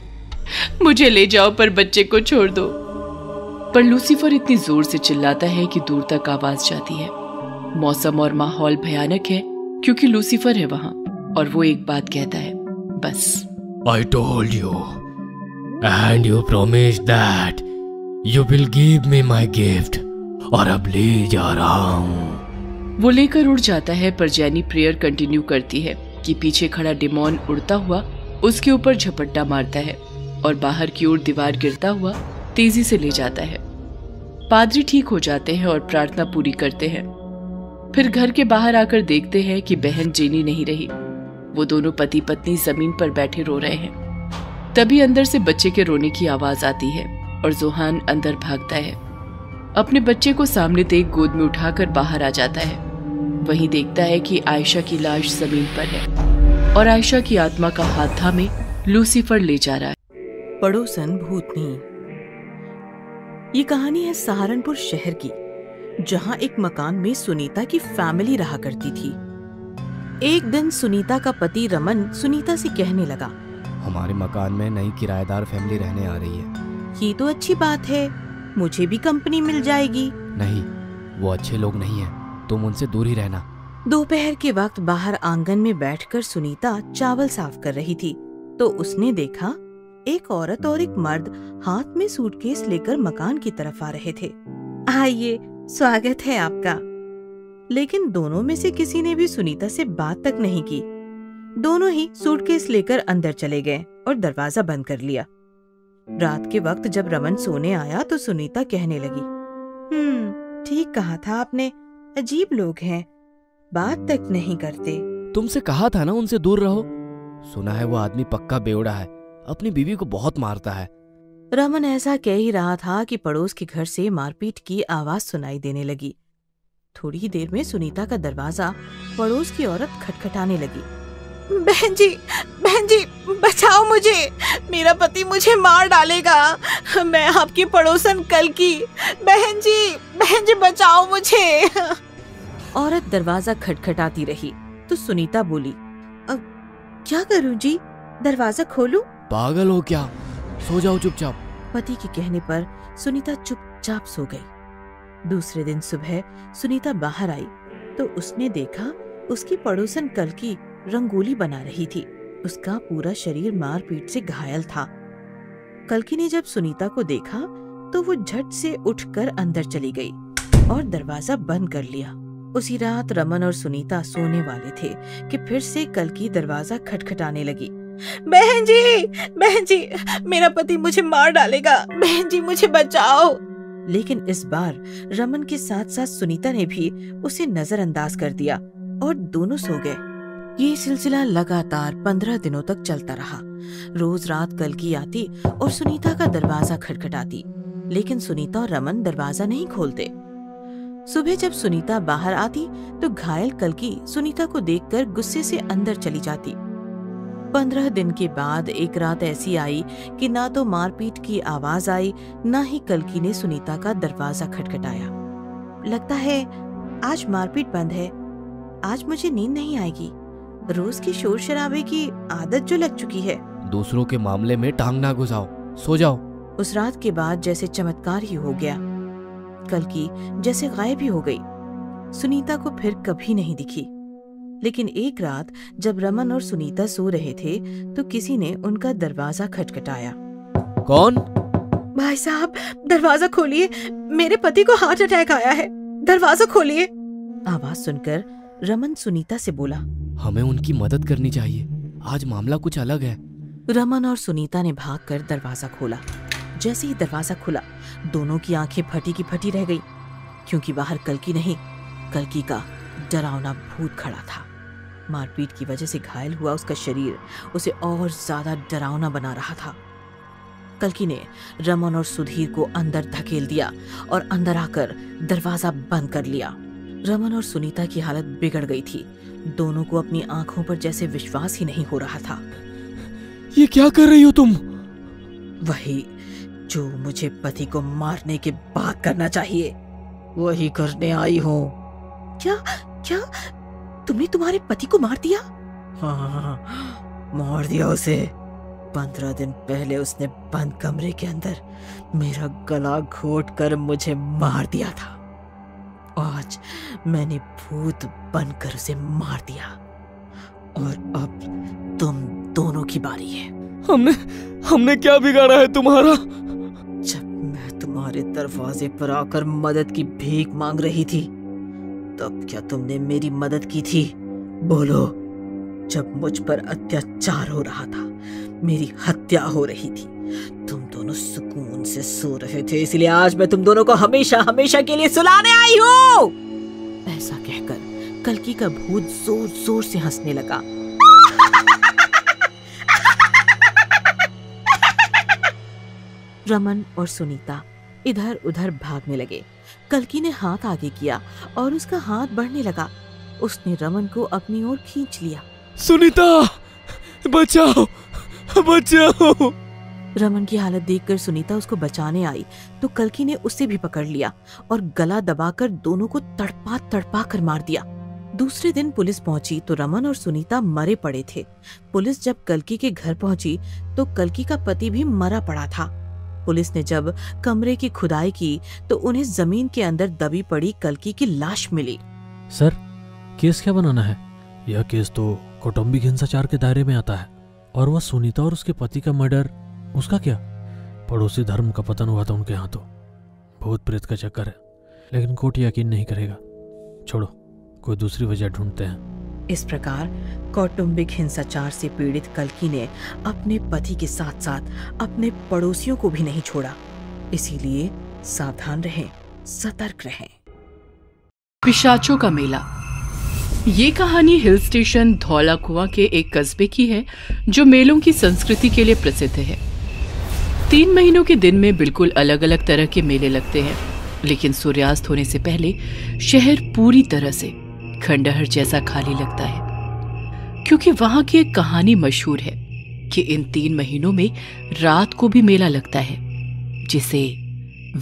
मुझे ले जाओ पर बच्चे को छोड़ दो। पर लूसीफर इतनी जोर से चिल्लाता है कि दूर तक आवाज जाती है। मौसम और माहौल भयानक है क्योंकि लूसीफर है वहां, और वो एक बात कहता है, बस। I told you, and you promised that you will give me my gift, और अब ले जा रहा हूँ। वो लेकर उड़ जाता है, पर जेनी प्रेयर कंटिन्यू करती है कि पीछे खड़ा डेमोन उड़ता हुआ उसके ऊपर झपट्टा मारता है और बाहर की ओर दीवार गिरता हुआ तेजी से ले जाता है। पादरी ठीक हो जाते हैं और प्रार्थना पूरी करते हैं। फिर घर के बाहर आकर देखते हैं कि बहन जेनी नहीं रही। वो दोनों पति पत्नी जमीन पर बैठे रो रहे हैं। तभी अंदर से बच्चे के रोने की आवाज आती है और जोहान अंदर भागता है। अपने बच्चे को सामने देख गोद में उठाकर बाहर आ जाता है। वहीं देखता है कि आयशा की लाश जमीन पर है और आयशा की आत्मा का हाथ थामे लूसीफर ले जा रहा है। पड़ोसन भूतनी। ये कहानी है सहारनपुर शहर की, जहां एक मकान में सुनीता की फैमिली रहा करती थी। एक दिन सुनीता का पति रमन सुनीता से कहने लगा, हमारे मकान में नई किराएदार फैमिली रहने आ रही है। ये तो अच्छी बात है, मुझे भी कंपनी मिल जाएगी। नहीं, वो अच्छे लोग नहीं हैं, तुम उनसे दूर ही रहना। दोपहर के वक्त बाहर आंगन में बैठकर सुनीता चावल साफ कर रही थी तो उसने देखा एक औरत और एक मर्द हाथ में सूटकेस लेकर मकान की तरफ आ रहे थे। आइए, स्वागत है आपका। लेकिन दोनों में से किसी ने भी सुनीता से बात तक नहीं की। दोनों ही सूटकेस लेकर अंदर चले गए और दरवाजा बंद कर लिया। रात के वक्त जब रमन सोने आया तो सुनीता कहने लगी, ठीक कहा था आपने, अजीब लोग हैं, बात तक नहीं करते। तुमसे कहा था ना उनसे दूर रहो। सुना है वो आदमी पक्का बेवड़ा है, अपनी बीवी को बहुत मारता है। रमन ऐसा कह ही रहा था कि पड़ोस के घर से मारपीट की आवाज सुनाई देने लगी। थोड़ी ही देर में सुनीता का दरवाजा पड़ोस की औरत खटखटाने लगी। बहन जी बचाओ मुझे, मेरा पति मुझे मार डालेगा, मैं आपकी पड़ोसन कल्की, बहन जी बचाओ मुझे। औरत दरवाजा खटखटाती रही तो सुनीता बोली, अब क्या करूं जी, दरवाजा खोलूं? पागल हो क्या, सो जाओ चुपचाप। पति के कहने पर सुनीता चुपचाप सो गई। दूसरे दिन सुबह सुनीता बाहर आई तो उसने देखा उसकी पड़ोसन कल्की रंगोली बना रही थी। उसका पूरा शरीर मारपीट से घायल था। कल्की ने जब सुनीता को देखा तो वो झट से उठकर अंदर चली गई और दरवाजा बंद कर लिया। उसी रात रमन और सुनीता सोने वाले थे कि फिर से कल्की दरवाजा खटखटाने लगी। बहन जी मेरा पति मुझे मार डालेगा, बहन जी मुझे बचाओ। लेकिन इस बार रमन के साथ साथ सुनीता ने भी उसे नजरअंदाज कर दिया और दोनों सो गए। ये सिलसिला लगातार 15 दिनों तक चलता रहा। रोज रात कल्की आती और सुनीता का दरवाजा खटखटाती, लेकिन सुनीता और रमन दरवाजा नहीं खोलते। सुबह जब सुनीता बाहर आती तो घायल कल्की सुनीता को देखकर गुस्से से अंदर चली जाती। 15 दिन के बाद एक रात ऐसी आई कि ना तो मारपीट की आवाज आई, ना ही कल्की ने सुनीता का दरवाजा खटखटाया। लगता है आज मारपीट बंद है, आज मुझे नींद नहीं आएगी। रोज की शोर शराबे की आदत जो लग चुकी है। दूसरों के मामले में टांग ना घुसाओ, सो जाओ। उस रात के बाद जैसे चमत्कार ही हो गया। कल्की जैसे गायब ही हो गई। सुनीता को फिर कभी नहीं दिखी। लेकिन एक रात जब रमन और सुनीता सो रहे थे तो किसी ने उनका दरवाजा खटखटाया। कौन? भाई साहब दरवाजा खोलिए, मेरे पति को हार्ट अटैक आया है, दरवाजा खोलिए। आवाज सुनकर रमन सुनीता से बोला, हमें उनकी मदद करनी चाहिए, आज मामला कुछ अलग है। रमन और सुनीता ने भागकर दरवाजा खोला। जैसे ही दरवाजा खुला दोनों की आंखें फटी की फटी रह गई, क्योंकि बाहर कल्की नहीं, कल्की का डरावना भूत खड़ा था। मारपीट की वजह से घायल हुआ उसका शरीर उसे और ज्यादा डरावना बना रहा था। कल्की ने रमन और सुधीर को अंदर धकेल दिया और अंदर आकर दरवाजा बंद कर लिया। रमन और सुनीता की हालत बिगड़ गई थी। दोनों को अपनी आंखों पर जैसे विश्वास ही नहीं हो रहा था। ये क्या कर रही हो तुम? वही जो मुझे पति को मारने के बाद करना चाहिए, वही करने आई हूँ। क्या तुमने तुम्हारे पति को मार दिया? हाँ, मार दिया उसे। 15 दिन पहले उसने बंद कमरे के अंदर मेरा गला घोट कर मुझे मार दिया था। आज मैंने भूत बनकर उसे मार दिया और अब तुम दोनों की बारी है। हमने क्या बिगाड़ा है तुम्हारा? जब मैं तुम्हारे दरवाजे पर आकर मदद की भीख मांग रही थी तब क्या तुमने मेरी मदद की थी? बोलो। जब मुझ पर अत्याचार हो रहा था, मेरी हत्या हो रही थी, तुम दोनों सुकून से सो रहे थे, इसलिए आज मैं तुम दोनों को हमेशा हमेशा के लिए सुलाने आई हूँ। ऐसा कहकर कल्की का भूत जोर जोर से हंसने लगा। रमन और सुनीता इधर उधर भागने लगे। कल्की ने हाथ आगे किया और उसका हाथ बढ़ने लगा। उसने रमन को अपनी ओर खींच लिया। सुनीता, बचाओ बचाओ। रमन की हालत देखकर सुनीता उसको बचाने आई तो कल्की ने उसे भी पकड़ लिया और गला दबाकर दोनों को तड़पा तड़पा कर मार दिया। दूसरे दिन पुलिस पहुंची तो रमन और सुनीता मरे पड़े थे। पुलिस जब कल्की के घर पहुंची तो कल्की का पति भी मरा पड़ा था। पुलिस ने जब कमरे की खुदाई की तो उन्हें जमीन के अंदर दबी पड़ी कल्की की लाश मिली। सर, केस क्या बनाना है? यह केस तो कौटुंबिक हिंसाचार के दायरे में आता है। और वह सुनीता और उसके पति का मर्डर, उसका क्या? पड़ोसी धर्म का पतन हुआ था उनके यहाँ तो। भूत प्रेत का चक्कर है, लेकिन कोर्ट यकीन नहीं करेगा। छोड़ो, कोई दूसरी वजह ढूंढते हैं। इस प्रकार कौटुंबिक हिंसाचार से पीड़ित कल्कि ने अपने पति के साथ साथ अपने पड़ोसियों को भी नहीं छोड़ा। इसीलिए सावधान रहें, सतर्क रहें। पिशाचों का मेला। ये कहानी हिल स्टेशन धौला कुआं के एक कस्बे की है जो मेलों की संस्कृति के लिए प्रसिद्ध है। 3 महीनों के दिन में बिल्कुल अलग अलग तरह के मेले लगते हैं, लेकिन सूर्यास्त होने से पहले शहर पूरी तरह से खंडहर जैसा खाली लगता है, क्योंकि वहां की एक कहानी मशहूर है कि इन 3 महीनों में रात को भी मेला लगता है, जिसे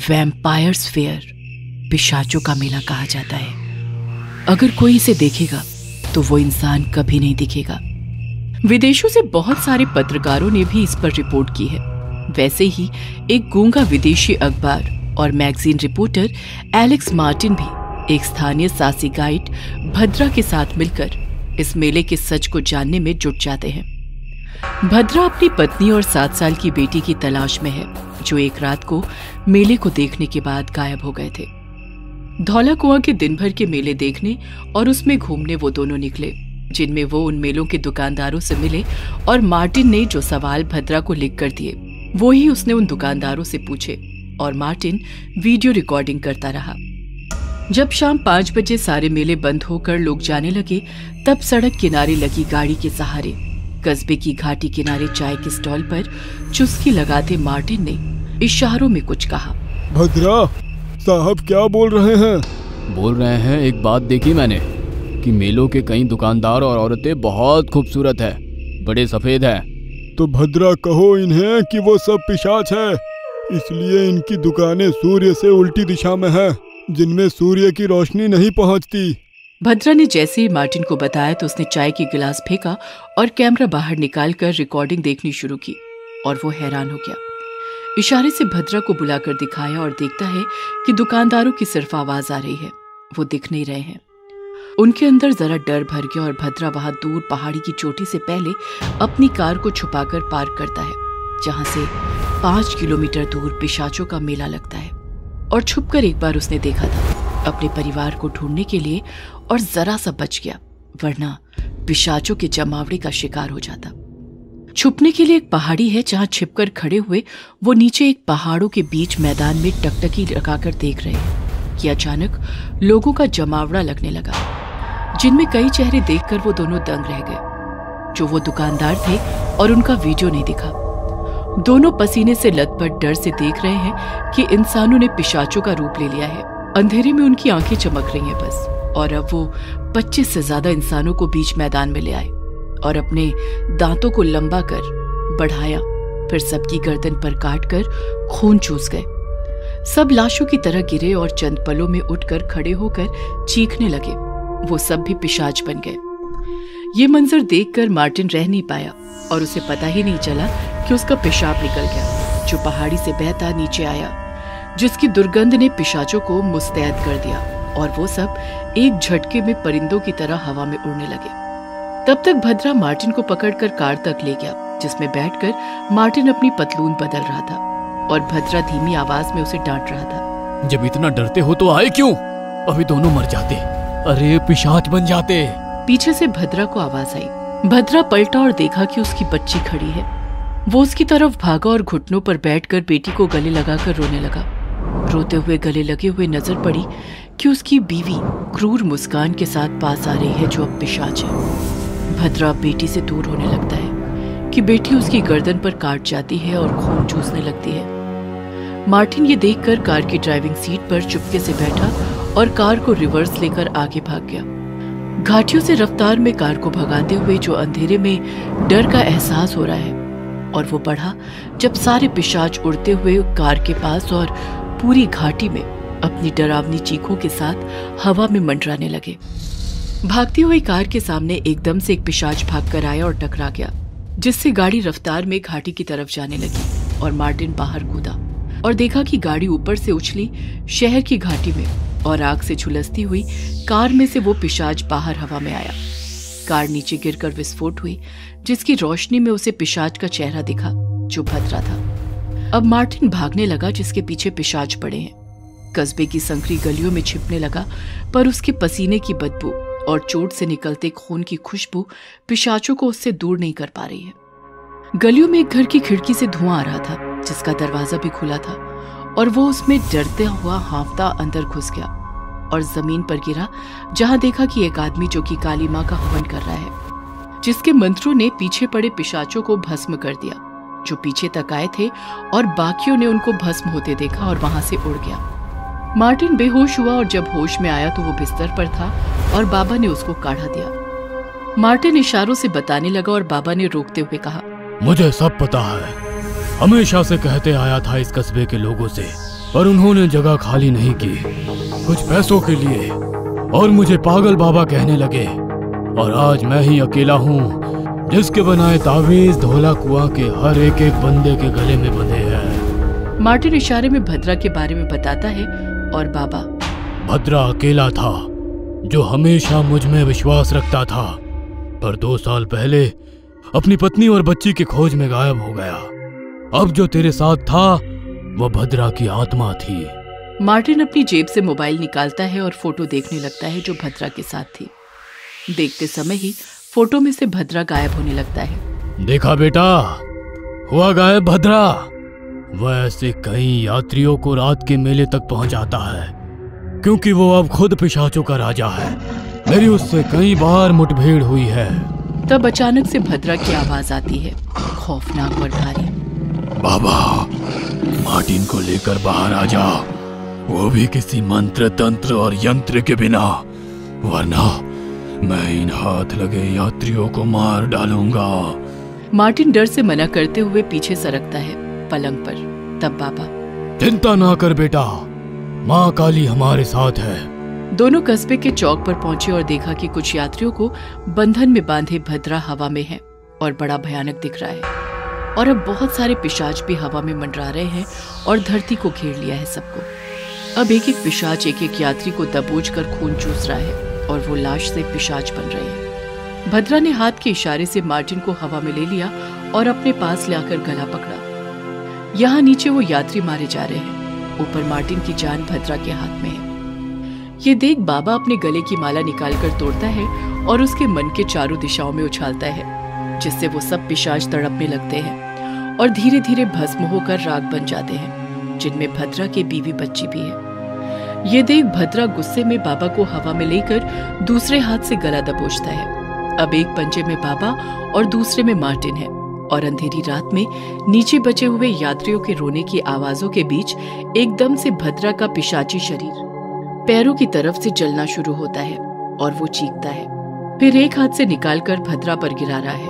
वैम्पायर्स फेयर, पिशाचों का मेला कहा जाता है। अगर कोई इसे देखेगा तो वो इंसान कभी नहीं दिखेगा। विदेशों से बहुत सारे पत्रकारों ने भी इस पर रिपोर्ट की है। वैसे ही एक गूंगा विदेशी अखबार और मैगजीन रिपोर्टर एलेक्स मार्टिन भी एक स्थानीय साहसी गाइड भद्रा के साथ मिलकर इस मेले के सच को जानने में जुट जाते हैं। भद्रा अपनी पत्नी और 7 साल की बेटी की तलाश में है, जो एक रात को मेले को देखने के बाद गायब हो गए थे। धौला कुआं के दिन भर के मेले देखने और उसमें घूमने वो दोनों निकले, जिनमें वो उन मेलों के दुकानदारों से मिले और मार्टिन ने जो सवाल भद्रा को लिख कर दिए वो ही उसने उन दुकानदारों से पूछे और मार्टिन वीडियो रिकॉर्डिंग करता रहा। जब शाम 5 बजे सारे मेले बंद होकर लोग जाने लगे, तब सड़क किनारे लगी गाड़ी के सहारे कस्बे की घाटी किनारे चाय के स्टॉल पर चुस्की लगाते मार्टिन ने इशारों में कुछ कहा। भद्रा साहब क्या बोल रहे हैं? बोल रहे हैं, एक बात देखी मैंने कि मेलों के कई दुकानदार और औरतें बहुत खूबसूरत है, बड़े सफेद हैं। तो भद्रा कहो इन्हें कि वो सब पिशाच है, इसलिए इनकी दुकानें सूर्य से उल्टी दिशा में है, जिनमें सूर्य की रोशनी नहीं पहुंचती। भद्रा ने जैसे ही मार्टिन को बताया तो उसने चाय की गिलास फेंका और कैमरा बाहर निकालकर रिकॉर्डिंग देखनी शुरू की, और वो हैरान हो गया। इशारे से भद्रा को बुलाकर दिखाया और देखता है कि दुकानदारों की सिर्फ आवाज आ रही है, वो दिख नहीं रहे हैं। उनके अंदर जरा डर भर गया और भद्रा वहां दूर पहाड़ी की चोटी से पहले अपनी कार को छुपाकर पार्क करता है, जहां से 5 किलोमीटर दूर पिशाचों का मेला लगता है। और छुपकर एक बार उसने देखा था अपने परिवार को ढूंढने के लिए, और जरा सा बच गया, वरना पिशाचों के जमावड़े का शिकार हो जाता। छुपने के लिए एक पहाड़ी है जहां छिपकर खड़े हुए वो नीचे एक पहाड़ों के बीच मैदान में टकटकी लगाकर देख रहे हैं कि अचानक लोगों का जमावड़ा लगने लगा, जिनमें कई चेहरे देखकर वो दोनों दंग रह गए। जो वो दुकानदार थे और उनका वीडियो नहीं दिखा। दोनों पसीने से लथपथ डर से देख रहे हैं कि इंसानों ने पिशाचों का रूप ले लिया है। अंधेरे में उनकी आंखें चमक रही हैं बस। और अब वो 25 से ज्यादा इंसानों को बीच मैदान में ले आए और अपने दांतों को लंबा कर बढ़ाया, फिर सबकी गर्दन पर काटकर खून चूस गए। सब लाशों की तरह गिरे और चंद पलों में उठकर खड़े होकर चीखने लगे। वो सब भी पिशाच बन गए। ये मंजर देखकर मार्टिन रह नहीं पाया और उसे पता ही नहीं चला कि उसका पेशाब निकल गया, जो पहाड़ी से बहता नीचे आया, जिसकी दुर्गंध ने पिशाचों को मुस्तैद कर दिया और वो सब एक झटके में परिंदों की तरह हवा में उड़ने लगे। तब तक भद्रा मार्टिन को पकड़कर कार तक ले गया, जिसमें बैठकर मार्टिन अपनी पतलून बदल रहा था और भद्रा धीमी आवाज में उसे डांट रहा था। जब इतना डरते हो तो आए क्यों? अभी दोनों मर जाते, अरे पिशाच बन जाते। पीछे से भद्रा को आवाज आई। भद्रा पलटा और देखा कि उसकी बच्ची खड़ी है। वो उसकी तरफ भागा और घुटनों पर बैठकर बेटी को गले लगाकर रोने लगा। रोते हुए गले लगे हुए नजर पड़ी कि उसकी बीवी क्रूर मुस्कान के साथ पास आ रही है, जो अब पिशाच है। भद्रा बेटी से दूर होने लगता है कि बेटी उसकी गर्दन पर काट जाती है और खून चूसने लगती है। मार्टिन ये देखकर कार की ड्राइविंग सीट पर चुपके से बैठा और कार को रिवर्स लेकर आगे भाग गया। घाटियों से रफ्तार में कार को भगाते हुए जो अंधेरे में डर का एहसास हो रहा है, और वो बढ़ा जब सारे पिशाच उड़ते हुए कार के पास और पूरी घाटी में अपनी डरावनी चीखों के साथ हवा में मंडराने लगे। भागती हुई कार के सामने एकदम से एक पिशाच भागकर आया और टकरा गया, जिससे गाड़ी रफ्तार में घाटी की तरफ जाने लगी और मार्टिन बाहर कूदा और देखा कि गाड़ी ऊपर से उछली शहर की घाटी में और आग से झुलसती हुई कार में से वो पिशाच बाहर हवा में आया। कार नीचे गिरकर विस्फोट हुई, जिसकी रोशनी में उसे पिशाच का चेहरा दिखा, जो भद्रा था। अब मार्टिन भागने लगा, जिसके पीछे पिशाच पड़े हैं। कस्बे की संकरी गलियों में छिपने लगा, पर उसके पसीने की बदबू और चोट से निकलते खून की खुशबू पिशाचों को उससे दूर नहीं कर पा रही है। गलियों में एक घर की खिड़की से धुआं आ रहा था, जिसका दरवाजा भी खुला था, और वो उसमें डरता हुआ हाँफता अंदर घुस गया और जमीन पर गिरा, जहां देखा कि एक आदमी जो कि काली मां का हवन कर रहा है, जिसके मंत्रों ने पीछे पड़े पिशाचों को भस्म कर दिया, जो पीछे तक आए थे, और बाकियों ने उनको भस्म होते देखा और वहां से उड़ गया। मार्टिन बेहोश हुआ और जब होश में आया तो वो बिस्तर पर था और बाबा ने उसको काढ़ा दिया। मार्टिन इशारों से बताने लगा और बाबा ने रोकते हुए कहा, मुझे सब पता है, हमेशा से कहते आया था इस कस्बे के लोगों से, पर उन्होंने जगह खाली नहीं की कुछ पैसों के लिए, और मुझे पागल बाबा कहने लगे, और आज मैं ही अकेला हूँ जिसके बनाए तावीज धोला कुआं के हर एक एक बंदे के गले में बंधे हैं। मार्टिन इशारे में भद्रा के बारे में बताता है और बाबा, भद्रा अकेला था जो हमेशा मुझ में विश्वास रखता था, पर 2 साल पहले अपनी पत्नी और बच्ची की खोज में गायब हो गया। अब जो तेरे साथ था वो भद्रा की आत्मा थी। मार्टिन अपनी जेब से मोबाइल निकालता है और फोटो देखने लगता है जो भद्रा के साथ थी। देखते समय ही फोटो में से भद्रा गायब होने लगता है। देखा बेटा, हुआ गायब भद्रा। वह ऐसे कई यात्रियों को रात के मेले तक पहुंचाता है, क्योंकि वो अब खुद पिशाचों का राजा है। मेरी उससे कई बार मुठभेड़ हुई है। तब अचानक से भद्रा की आवाज आती है, खौफनाक और भारी। बाबा, मार्टिन को लेकर बाहर आ जा, वो भी किसी मंत्र तंत्र और यंत्र के बिना, वरना मैं इन हाथ लगे यात्रियों को मार डालूंगा। मार्टिन डर से मना करते हुए पीछे सरकता है पलंग पर। तब बाबा, चिंता ना कर बेटा, माँ काली हमारे साथ है। दोनों कस्बे के चौक पर पहुंचे और देखा कि कुछ यात्रियों को बंधन में बांधे भद्रा हवा में है और बड़ा भयानक दिख रहा है, और अब बहुत सारे पिशाच भी हवा में मंडरा रहे हैं और धरती को घेर लिया है सबको। अब एक एक पिशाच एक एक यात्री को दबोच कर खून चूस रहा है और वो लाश से पिशाच बन रहे हैं। भद्रा ने हाथ के इशारे से मार्टिन को हवा में ले लिया और अपने पास लाकर गला पकड़ा। यहाँ नीचे वो यात्री मारे जा रहे हैं, ऊपर मार्टिन की जान भद्रा के हाथ में है। ये देख बाबा अपने गले की माला निकालकर तोड़ता है और उसके मन के चारों दिशाओं में उछालता है, जिससे वो सब पिशाच तड़पने लगते हैं और धीरे धीरे भस्म होकर राख बन जाते हैं, जिनमें भद्रा के बीवी बच्ची भी है। ये देख भद्रा गुस्से में बाबा को हवा में लेकर दूसरे हाथ से गला दबोचता है। अब एक पंजे में बाबा और दूसरे में मार्टिन है, और अंधेरी रात में नीचे बचे हुए यात्रियों के रोने की आवाजों के बीच एकदम से भद्रा का पिशाची शरीर पैरों की तरफ से जलना शुरू होता है और वो चीखता है। फिर एक हाथ से निकालकर भद्रा पर गिरा रहा है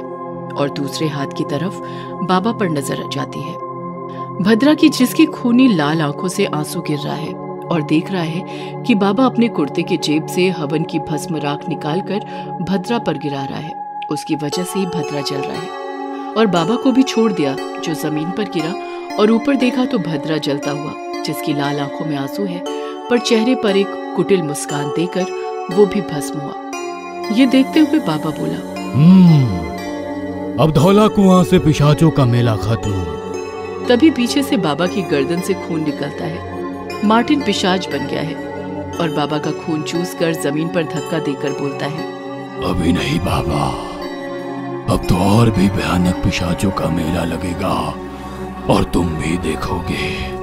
और दूसरे हाथ की तरफ बाबा पर नजर जाती है। भद्रा की जिसकी खूनी लाल आंखों से आंसू गिर रहा है और देख रहा है कि बाबा अपने कुर्ते के जेब से हवन की भस्म राख निकालकर भद्रा पर गिरा रहा है। उसकी वजह से ही भद्रा जल रहा है, और बाबा को भी छोड़ दिया जो जमीन पर गिरा, और ऊपर देखा तो भद्रा जलता हुआ, जिसकी लाल आंखों में आंसू है, पर चेहरे पर एक कुटिल मुस्कान देकर वो भी भस्म हुआ। ये देखते हुए बाबा बोला, अब धौला कुआं से पिशाचों का मेला खत्म। तभी पीछे से बाबा की गर्दन से खून निकलता है। मार्टिन पिशाच बन गया है और बाबा का खून चूस कर जमीन पर धक्का देकर बोलता है, अभी नहीं बाबा, अब तो और भी भयानक पिशाचों का मेला लगेगा और तुम भी देखोगे।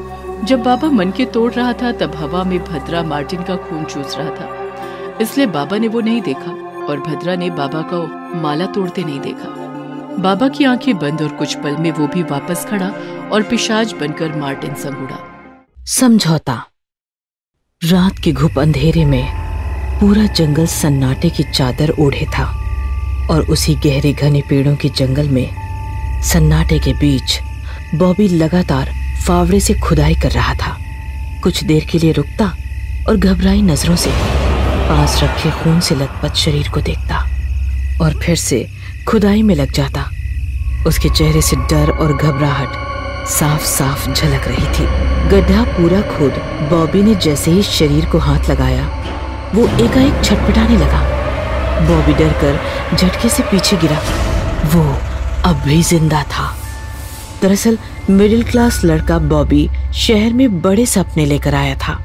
जब बाबा मन के तोड़ रहा था तब हवा में भद्रा मार्टिन का खून चूस रहा था, इसलिए बाबा ने वो नहीं देखा और भद्रा ने बाबा को माला तोड़ते नहीं देखा। बाबा की आंखें बंद और कुछ पल में वो भी वापस खड़ा और पिशाच बनकर मार्टिन संग उड़ा। समझौता। रात के घुप अंधेरे में पूरा जंगल सन्नाटे की चादर ओढ़े था, और उसी गहरे घने पेड़ों के जंगल में सन्नाटे के बीच बॉबी लगातार फावड़े से खुदाई कर रहा था। कुछ देर के लिए रुकता और घबराई नजरों से पास रखे खून से लथपथ शरीर को देखता और फिर से खुदाई में लग जाता। उसके चेहरे से डर और घबराहट साफ साफ झलक रही थी। गड्ढा पूरा खोद बॉबी ने जैसे ही शरीर को हाथ लगाया, वो एकाएक छटपटाने लगा। बॉबी डरकर झटके से पीछे गिरा। वो अब भी जिंदा था। दरअसल मिडिल क्लास लड़का बॉबी शहर में बड़े सपने लेकर आया था,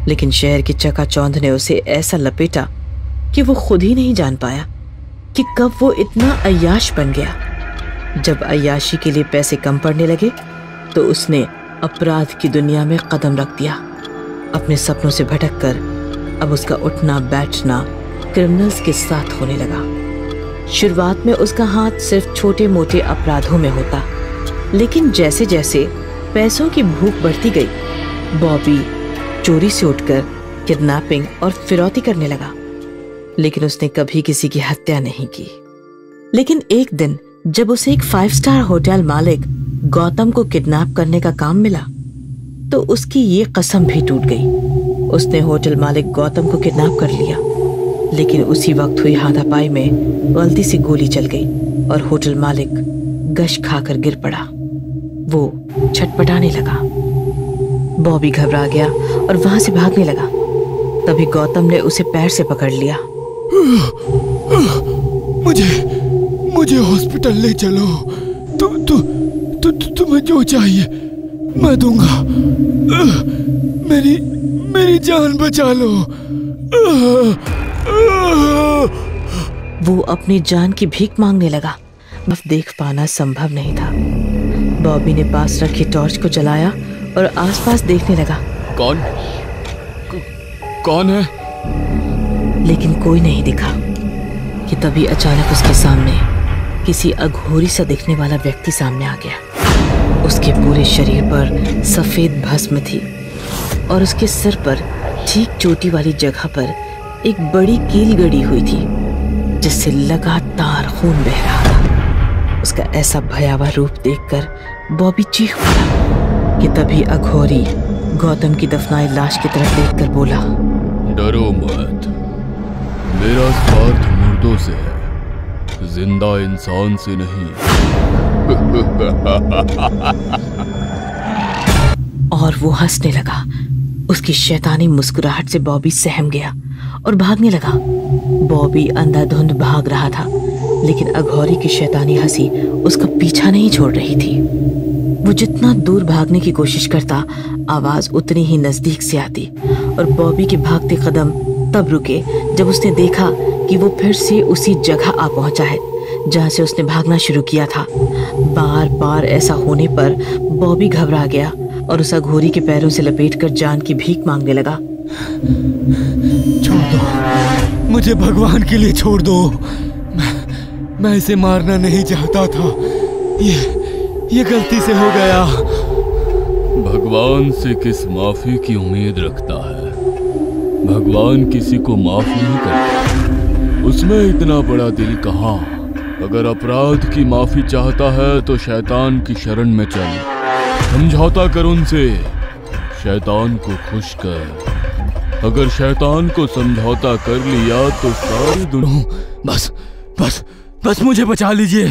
लेकिन शहर की चकाचौंध ने उसे ऐसा लपेटा कि वो खुद ही नहीं जान पाया कि कब वो इतना अय्याश बन गया। जब अय्याशी के लिए पैसे कम पड़ने लगे तो उसने अपराध की दुनिया में कदम रख दिया। अपने सपनों से भटककर अब उसका उठना बैठना क्रिमिनल्स के साथ होने लगा। शुरुआत में उसका हाथ सिर्फ छोटे मोटे अपराधों में होता, लेकिन जैसे जैसे पैसों की भूख बढ़ती गई, बॉबी चोरी से उठकर किडनैपिंग और फिरौती करने लगा। लेकिन उसने कभी किसी की हत्या नहीं की। लेकिन एक दिन जब उसे एक 5 स्टार होटल मालिक गौतम को किडनैप करने का काम मिला तो उसकी ये कसम भी टूट गई। उसने होटल मालिक गौतम को किडनैप कर लिया, लेकिन उसी वक्त हुई हाथापाई में गलती से गोली चल गई और होटल मालिक गश खाकर गिर पड़ा। वो छटपटाने लगा। बॉबी घबरा गया और वहां से भागने लगा। तभी गौतम ने उसे पैर से पकड़ लिया। मुझे हॉस्पिटल ले चलो। तुम्हें जो चाहिए मैं दूंगा। मेरी जान बचा लो। वो अपनी जान की भीख मांगने लगा। अब देख पाना संभव नहीं था। बॉबी ने पास रखी टॉर्च को जलाया और आसपास देखने लगा। कौन है? लेकिन कोई नहीं दिखा कि तभी अचानक उसके सामने किसी अघोरी सा दिखने वाला व्यक्ति सामने आ गया। उसके पूरे शरीर पर सफेद भस्म थी और उसके सिर पर ठीक चोटी वाली जगह पर एक बड़ी कील गड़ी हुई थी जिससे लगातार खून बह रहा था। उसका ऐसा भयावह रूप देखकर बॉबी चीख पड़ा कि तभी अघोरी गौतम की दफनाई लाश की तरफ देखकर बोला, डरो मत, मेरा स्वार्थ मुर्दों से है, जिंदा इंसान से नहीं। और वो हंसने लगा। उसकी शैतानी मुस्कुराहट से बॉबी सहम गया और भागने लगा। बॉबी अंधाधुंध भाग रहा था, लेकिन अघोरी की शैतानी हंसी उसका पीछा नहीं छोड़ रही थी। वो जितना दूर भागने की कोशिश करता, आवाज उतनी ही नजदीक से आती और बॉबी के भागते कदम तब रुके जब उसने देखा कि वो फिर से उसी जगह आ पहुंचा है जहां से उसने भागना शुरू किया था। बार बार ऐसा होने पर बॉबी घबरा गया और उस अघोरी के पैरों से लपेटकर जान की भीख मांगने लगा। छोड़ दो मुझे, भगवान के लिए छोड़ दो। मैं इसे मारना नहीं चाहता था, ये गलती से हो गया। भगवान से किस माफी की उम्मीद रखता है? भगवान किसी को माफ नहीं करता। उसमें इतना बड़ा दिल कहाँ? अगर अपराध की माफी चाहता है तो शैतान की शरण में चल, समझौता कर उनसे, शैतान को खुश कर। अगर शैतान को समझौता कर लिया तो सारी दुनिया। बस मुझे बचा लीजिए।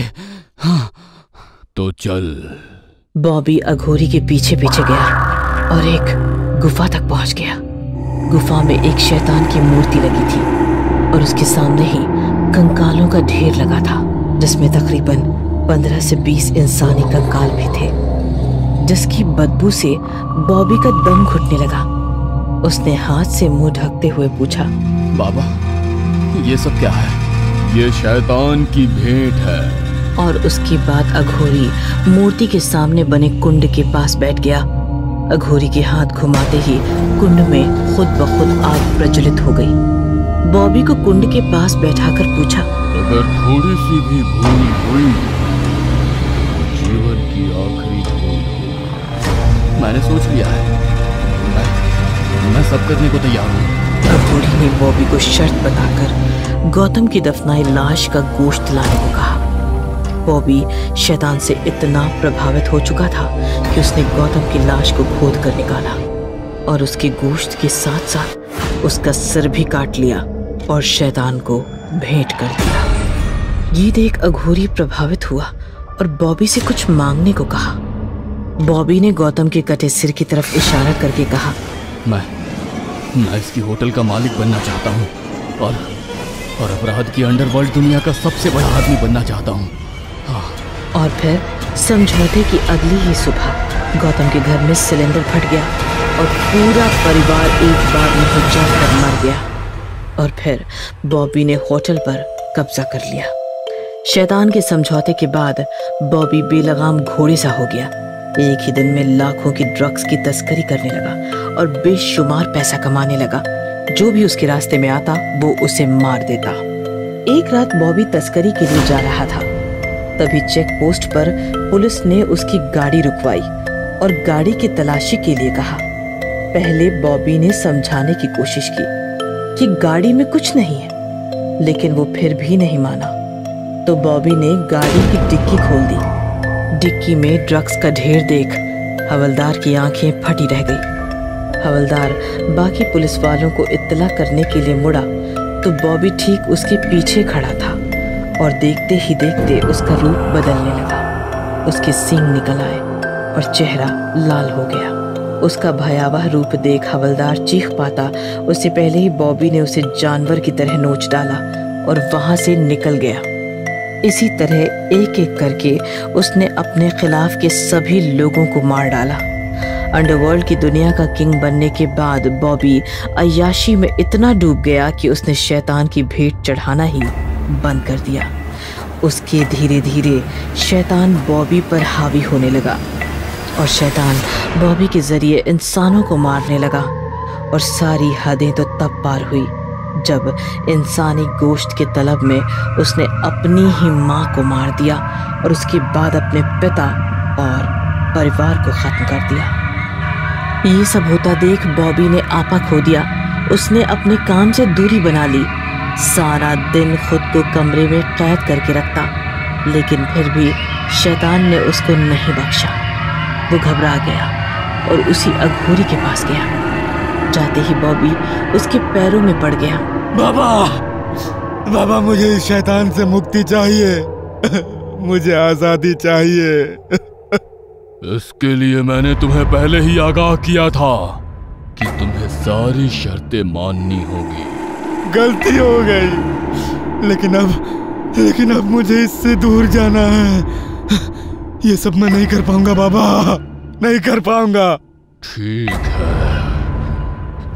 हाँ। तो चल। बॉबी अघोरी के पीछे पीछे गया और एक गुफा तक पहुंच गया। गुफा में एक शैतान की मूर्ति लगी थी और उसके सामने ही कंकालों का ढेर लगा था, जिसमें तकरीबन 15 से 20 इंसानी कंकाल भी थे, जिसकी बदबू से बॉबी का दम घुटने लगा। उसने हाथ से मुंह ढकते हुए पूछा, बाबा ये सब क्या है? ये शैतान की भेंट है। और उसके बाद अघोरी मूर्ति के सामने बने कुंड के पास बैठ गया। अघोरी के हाथ घुमाते ही कुंड में खुद ब खुद आग प्रज्वलित हो गई। बॉबी को कुंड के पास बैठाकर पूछा, अगर थोड़ी सी भी भूल हुई तो जीवन की आखिरी भूल होगी। मैंने सोच लिया है, मैं सब करने को तैयार हूँ। अघोरी ने बॉबी को शर्त बताकर गौतम की दफनाई लाश का गोश्त लाने को कहा। बॉबी शैतान से इतना प्रभावित हो चुका था कि उसने गौतम की लाश को खोद कर निकाला और उसके गोश्त के साथ साथ उसका सिर भी काट लिया और शैतान को भेंट कर दिया। ये देख अघोरी प्रभावित हुआ और बॉबी से कुछ मांगने को कहा। बॉबी ने गौतम के कटे सिर की तरफ इशारा करके कहा, मैं इसकी होटल का मालिक बनना चाहता हूँ और अपराध की अंडरवर्ल्ड दुनिया का सबसे बड़ा आदमी बनना चाहता हूँ। और फिर समझौते की अगली ही सुबह गौतम के घर में सिलेंडर फट गया और पूरा परिवार एक बार में जलकर मर गया। और फिर बॉबी ने होटल पर कब्जा कर लिया। शैतान के समझौते के बाद बॉबी बेलगाम घोड़े सा हो गया। एक ही दिन में लाखों की ड्रग्स की तस्करी करने लगा और बेशुमार पैसा कमाने लगा। जो भी उसके रास्ते में आता वो उसे मार देता। एक रात बॉबी तस्करी के लिए जा रहा था, तभी चेक पोस्ट पर पुलिस ने उसकी गाड़ी रुकवाई और गाड़ी की तलाशी के लिए कहा। पहले बॉबी ने समझाने की कोशिश की कि गाड़ी में कुछ नहीं है, लेकिन वो फिर भी नहीं माना। तो बॉबी ने गाड़ी की डिक्की खोल दी। डिक्की में ड्रग्स का ढेर देख हवलदार की आंखें फटी रह गई। हवलदार बाकी पुलिस वालों को इत्तला करने के लिए मुड़ा तो बॉबी ठीक उसके पीछे खड़ा था और देखते ही देखते उसका रूप बदलने लगा। उसके सींग निकल आए और चेहरा लाल हो गया। उसका भयावह रूप देख हवलदार चीख पाता उससे पहले ही बॉबी ने उसे जानवर की तरह नोच डाला और वहां से निकल गया। इसी तरह एक एक करके उसने अपने खिलाफ के सभी लोगों को मार डाला। अंडरवर्ल्ड की दुनिया का किंग बनने के बाद बॉबी अय्याशी में इतना डूब गया कि उसने शैतान की भेंट चढ़ाना ही बंद कर दिया। उसके धीरे धीरे शैतान बॉबी पर हावी होने लगा और शैतान बॉबी के जरिए इंसानों को मारने लगा। और सारी हदें तो तब पार हुई जब इंसानी गोश्त के तलब में उसने अपनी ही माँ को मार दिया और उसके बाद अपने पिता और परिवार को खत्म कर दिया। ये सब होता देख बॉबी ने आपा खो दिया। उसने अपने काम से दूरी बना ली। सारा दिन खुद को कमरे में कैद करके रखता, लेकिन फिर भी शैतान ने उसको नहीं बख्शा। वो घबरा गया और उसी अघोरी के पास गया। जाते ही बॉबी उसके पैरों में पड़ गया। बाबा, मुझे इस शैतान से मुक्ति चाहिए। मुझे आजादी चाहिए। इसके लिए मैंने तुम्हें पहले ही आगाह किया था कि तुम्हें सारी शर्तें माननी होगी। गलती हो गई, लेकिन अब मुझे इससे दूर जाना है। ये सब मैं नहीं कर पाऊंगा बाबा, नहीं कर पाऊंगा। ठीक है,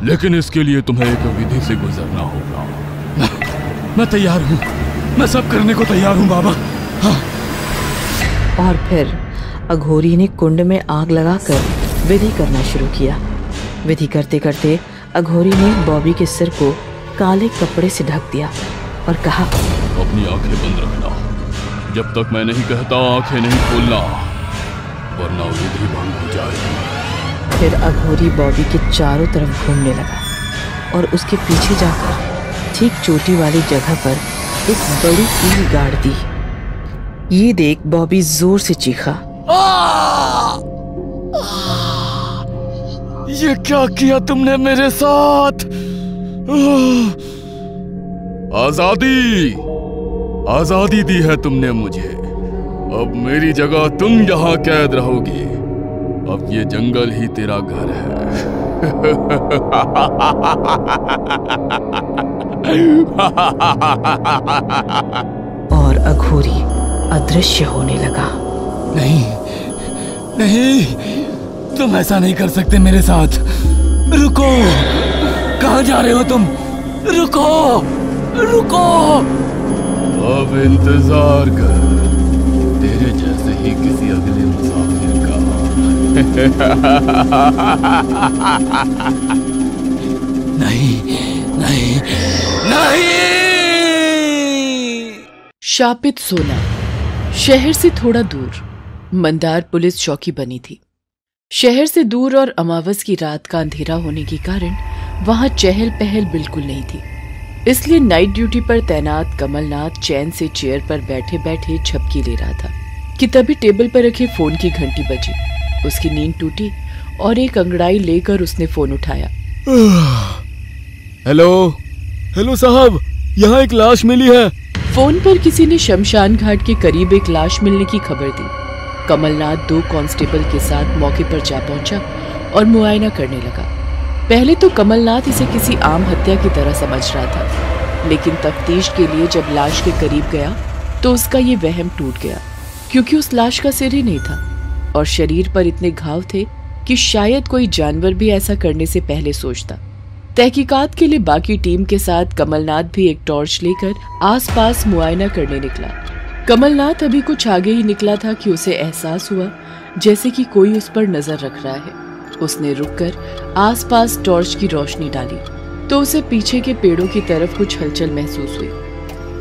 लेकिन इसके लिए तुम्हें एक विधि से गुजरना होगा। मैं तैयार हूँ, मैं सब करने को तैयार हूँ बाबा। हाँ। और फिर अघोरी ने कुंड में आग लगाकर विधि करना शुरू किया। विधि करते करते अघोरी ने बॉबी के सिर को काले कपड़े से ढक दिया और कहा, अपनी आंखें बंद रखना, जब तक मैं नहीं कहता आंखें नहीं खोलना, वरना विधि भंग हो जाएगी। फिर अघोरी बॉबी के चारों तरफ घूमने लगा और उसके पीछे जाकर ठीक चोटी वाली जगह पर एक बड़ी कील गाड़ दी। ये देख बॉबी जोर से चीखा। ये क्या किया तुमने मेरे साथ? आजादी दी है तुमने मुझे। अब मेरी जगह तुम यहाँ कैद रहोगी। अब ये जंगल ही तेरा घर है। और अघोरी अदृश्य होने लगा। नहीं, तुम ऐसा नहीं कर सकते मेरे साथ। रुको, कहाँ जा रहे हो तुम? रुको। अब इंतजार कर तेरे जैसे ही किसी अगले मुसाफिर का। नहीं। शापित सोना। शहर से थोड़ा दूर मंदार पुलिस चौकी बनी थी। शहर से दूर और अमावस की रात का अंधेरा होने के कारण वहां चहल पहल बिल्कुल नहीं थी। इसलिए नाइट ड्यूटी पर तैनात कमलनाथ चैन से चेयर पर बैठे बैठे झपकी ले रहा था कि तभी टेबल पर रखे फोन की घंटी बजी। उसकी नींद टूटी और एक अंगड़ाई लेकर उसने फोन उठाया। हेलो साहब, यहाँ एक लाश मिली है। फोन पर किसी ने शमशान घाट के करीब एक लाश मिलने की खबर दी। कमलनाथ 2 कांस्टेबल के साथ मौके पर जा पहुंचा और मुआयना करने लगा। पहले तो कमलनाथ इसे किसी आम हत्या की तरह समझ रहा था, लेकिन तफ्तीश के लिए जब लाश के करीब गया तो उसका ये वहम टूट गया, क्योंकि उस लाश का सिर ही नहीं था और शरीर पर इतने घाव थे कि शायद कोई जानवर भी ऐसा करने से पहले सोचता। तहकीकात के लिए बाकी टीम के साथ कमलनाथ भी एक टॉर्च लेकर आसपास मुआयना करने निकला। कमलनाथ अभी कुछ आगे ही निकला था कि उसे एहसास हुआ जैसे कि कोई उस पर नजर रख रहा है। उसने रुककर आसपास टॉर्च की रोशनी डाली तो उसे पीछे के पेड़ों की तरफ कुछ हलचल महसूस हुई।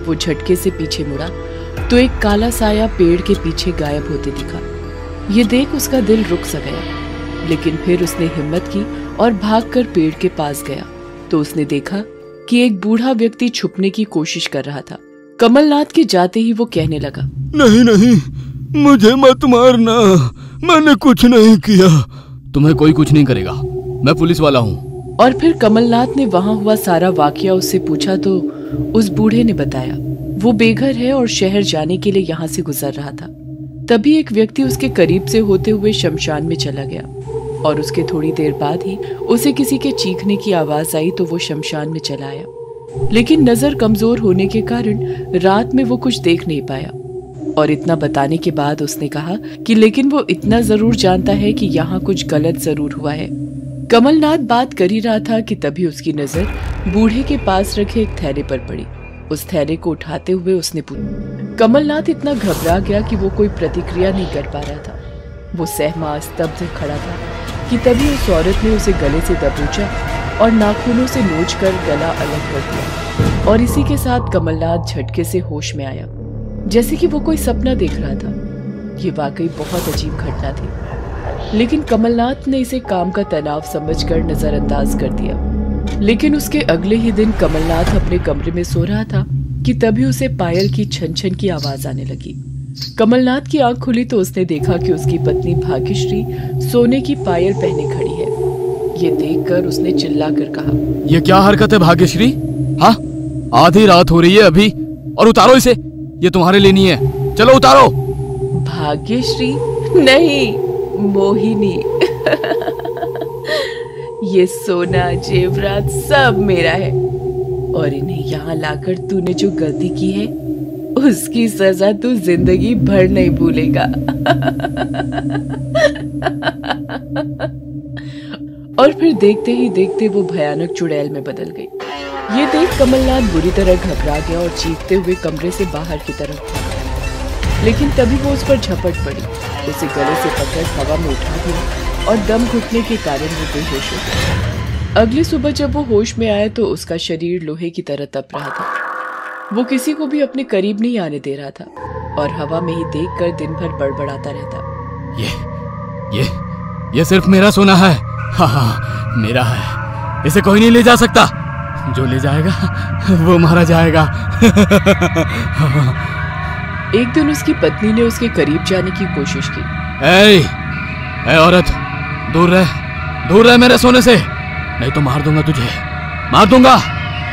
वो झटके से पीछे मुड़ा तो एक काला साया पेड़ के पीछे गायब होते दिखा। ये देख उसका दिल रुक सा गया, लेकिन फिर उसने हिम्मत की और भागकर पेड़ के पास गया तो उसने देखा कि एक बूढ़ा व्यक्ति छुपने की कोशिश कर रहा था। कमलनाथ के जाते ही वो कहने लगा, नहीं नहीं, मुझे मत मारना, मैंने कुछ नहीं किया। तुम्हें कोई कुछ नहीं करेगा, मैं पुलिस वाला हूँ। और फिर कमलनाथ ने वहाँ हुआ सारा वाकया उससे पूछा तो उस बूढ़े ने बताया वो बेघर है और शहर जाने के लिए यहाँ से गुजर रहा था। तभी एक व्यक्ति उसके करीब से होते हुए शमशान में चला गया और उसके थोड़ी देर बाद ही उसे किसी के चीखने की आवाज आई तो वो शमशान में चला आया, लेकिन नजर कमजोर होने के कारण रात में वो कुछ देख नहीं पाया। और इतना बताने के बाद उसने कहा कि लेकिन वो इतना जरूर जानता है कि यहाँ कुछ गलत जरूर हुआ है। कमलनाथ बात कर ही रहा था कि तभी उसकी नजर बूढ़े के पास रखे एक थैले पर पड़ी। उस थैले को उठाते हुए उसने पूछा। कमलनाथ इतना घबरा गया कि वो कोई प्रतिक्रिया नहीं कर पा रहा था। वो सहमा स्तब्ध खड़ा था कि तभी उस औरत ने उसे गले से दबोचा और नाखूनों से नोचकर गला अलग कर दिया। और इसी के साथ कमलनाथ झटके से होश में आया, जैसे कि वो कोई सपना देख रहा था। ये वाकई बहुत अजीब घटना थी, लेकिन कमलनाथ ने इसे काम का तनाव समझकर नजरअंदाज कर दिया। लेकिन उसके अगले ही दिन कमलनाथ अपने कमरे में सो रहा था कि तभी उसे पायल की छन छन की आवाज आने लगी। कमलनाथ की आंख खुली तो उसने देखा कि उसकी पत्नी भाग्यश्री सोने की पायल पहने खड़ी है। ये देखकर उसने चिल्लाकर कहा, ये क्या हरकत है भाग्यश्री? हाँ, आधी रात हो रही है अभी और उतारो इसे, ये तुम्हारे लिए नहीं है, चलो उतारो। भाग्यश्री नहीं, मोहिनी। ये सोना जेवरात सब मेरा है और इन्हें यहाँ लाकर तूने जो गलती की है उसकी सजा तू जिंदगी भर नहीं भूलेगा। और फिर देखते ही देखते वो भयानक चुड़ैल में बदल गई। ये देख कमलनाथ बुरी तरह घबरा गया और चीखते हुए कमरे से बाहर की तरफ भागा। लेकिन तभी वो उस पर झपट पड़ी, उसे गले से पकड़ हवा में उठा दिया और दम घुटने के कारण वो बेहोश हो गया। अगली सुबह जब वो होश में आया तो उसका शरीर लोहे की तरह तप रहा था। वो किसी को भी अपने करीब नहीं आने दे रहा था और हवा में ही देखकर दिन भर बड़बड़ाता रहता। ये सिर्फ मेरा सोना है। हाँ, मेरा है, इसे कोई नहीं ले जा सकता। जो ले जाएगा वो मारा जाएगा। एक दिन उसकी पत्नी ने उसके करीब जाने की कोशिश की। ए औरत, दूर रह मेरे सोने से, नहीं तो मार दूंगा तुझे, मार दूंगा।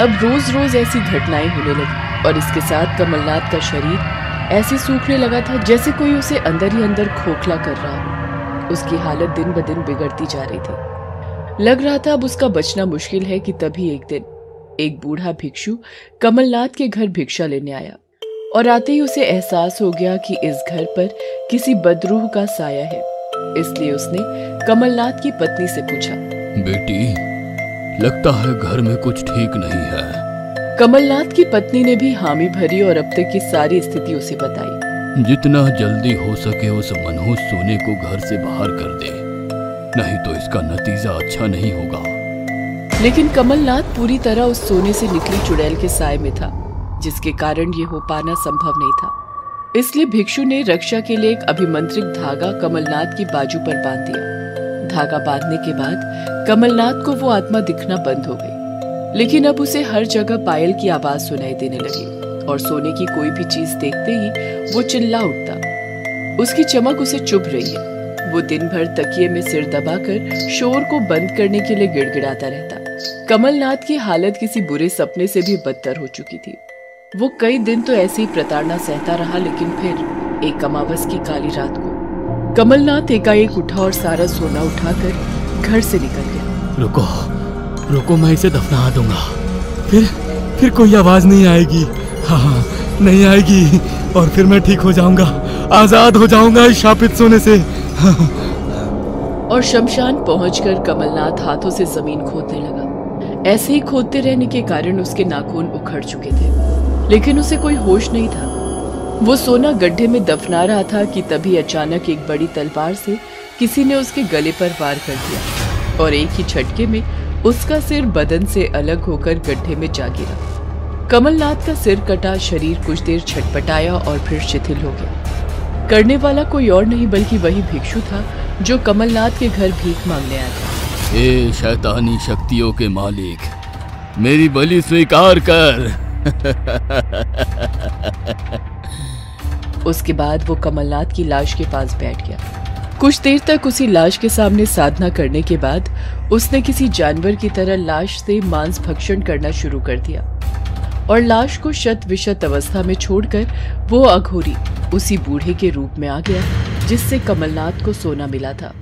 अब रोज रोज ऐसी घटनाएं होने लगी और इसके साथ कमलनाथ का शरीर ऐसे सूखने लगा था जैसे कोई उसे अंदर ही अंदर खोखला कर रहा हो। उसकी हालत दिन ब दिन बिगड़ती जा रही थी। लग रहा था अब उसका बचना मुश्किल है कि तभी एक दिन एक बूढ़ा भिक्षु कमलनाथ के घर भिक्षा लेने आया और आते ही उसे एहसास हो गया कि इस घर पर किसी बदरूह का साया है। इसलिए उसने कमलनाथ की पत्नी से पूछा, बेटी, लगता है घर में कुछ ठीक नहीं है। कमलनाथ की पत्नी ने भी हामी भरी और अब तक की सारी स्थिति उसे बताई। जितना जल्दी हो सके उस मनहूस सोने को घर से बाहर कर दे, नहीं तो इसका नतीजा अच्छा नहीं होगा। लेकिन कमलनाथ पूरी तरह उस सोने से निकली चुड़ैल के साए में था, जिसके कारण ये हो पाना संभव नहीं था। इसलिए भिक्षु ने रक्षा के लिए एक अभिमंत्रित धागा कमलनाथ की बाजू पर बांध दिया। धागा बांधने के बाद कमलनाथ को वो आत्मा दिखना बंद हो गई, लेकिन अब उसे हर जगह पायल की आवाज सुनाई देने लगी और सोने की कोई भी चीज देखते ही वो चिल्ला उठता। उसकी चमक उसे चुभ रही है। वो दिन भर तकिए में सिर दबाकर शोर को बंद करने के लिए गिड़गिड़ाता रहता। कमलनाथ की हालत किसी बुरे सपने से भी बदतर हो चुकी थी। वो कई दिन तो ऐसे ही प्रताड़ना सहता रहा, लेकिन फिर एक अमावस की काली रात को कमलनाथ एकाएक उठा और सारा सोना उठाकर घर से निकल गया। रुको, मैं इसे दफना दूंगा, फिर कोई आवाज नहीं आएगी। हाँ, नहीं आएगी और फिर मैं ठीक हो जाऊंगा, आजाद हो जाऊंगा इस शापित सोने से। और शमशान पहुंचकर कमलनाथ हाथों से जमीन खोदने लगा। ऐसे ही खोदते रहने के कारण उसके नाखून उखड़ चुके थे, लेकिन उसे कोई होश नहीं था। वो सोना गड्ढे में दफना रहा था कि तभी अचानक एक बड़ी तलवार से किसी ने उसके गले पर वार कर दिया और एक ही झटके में उसका सिर बदन से अलग होकर गड्ढे में जा गिरा। कमलनाथ का सिर कटा शरीर कुछ देर छटपटाया और फिर शिथिल हो गया। करने वाला कोई और नहीं बल्कि वही भिक्षु था जो कमलनाथ के घर भीख मांगने आया था। हे शैतानी शक्तियों के मालिक, मेरी बलि स्वीकार कर। उसके बाद वो कमलनाथ की लाश के पास बैठ गया। कुछ देर तक उसी लाश के सामने साधना करने के बाद उसने किसी जानवर की तरह लाश से मांस भक्षण करना शुरू कर दिया और लाश को शत विशत अवस्था में छोड़कर वो अघोरी उसी बूढ़े के रूप में आ गया जिससे कमलनाथ को सोना मिला था।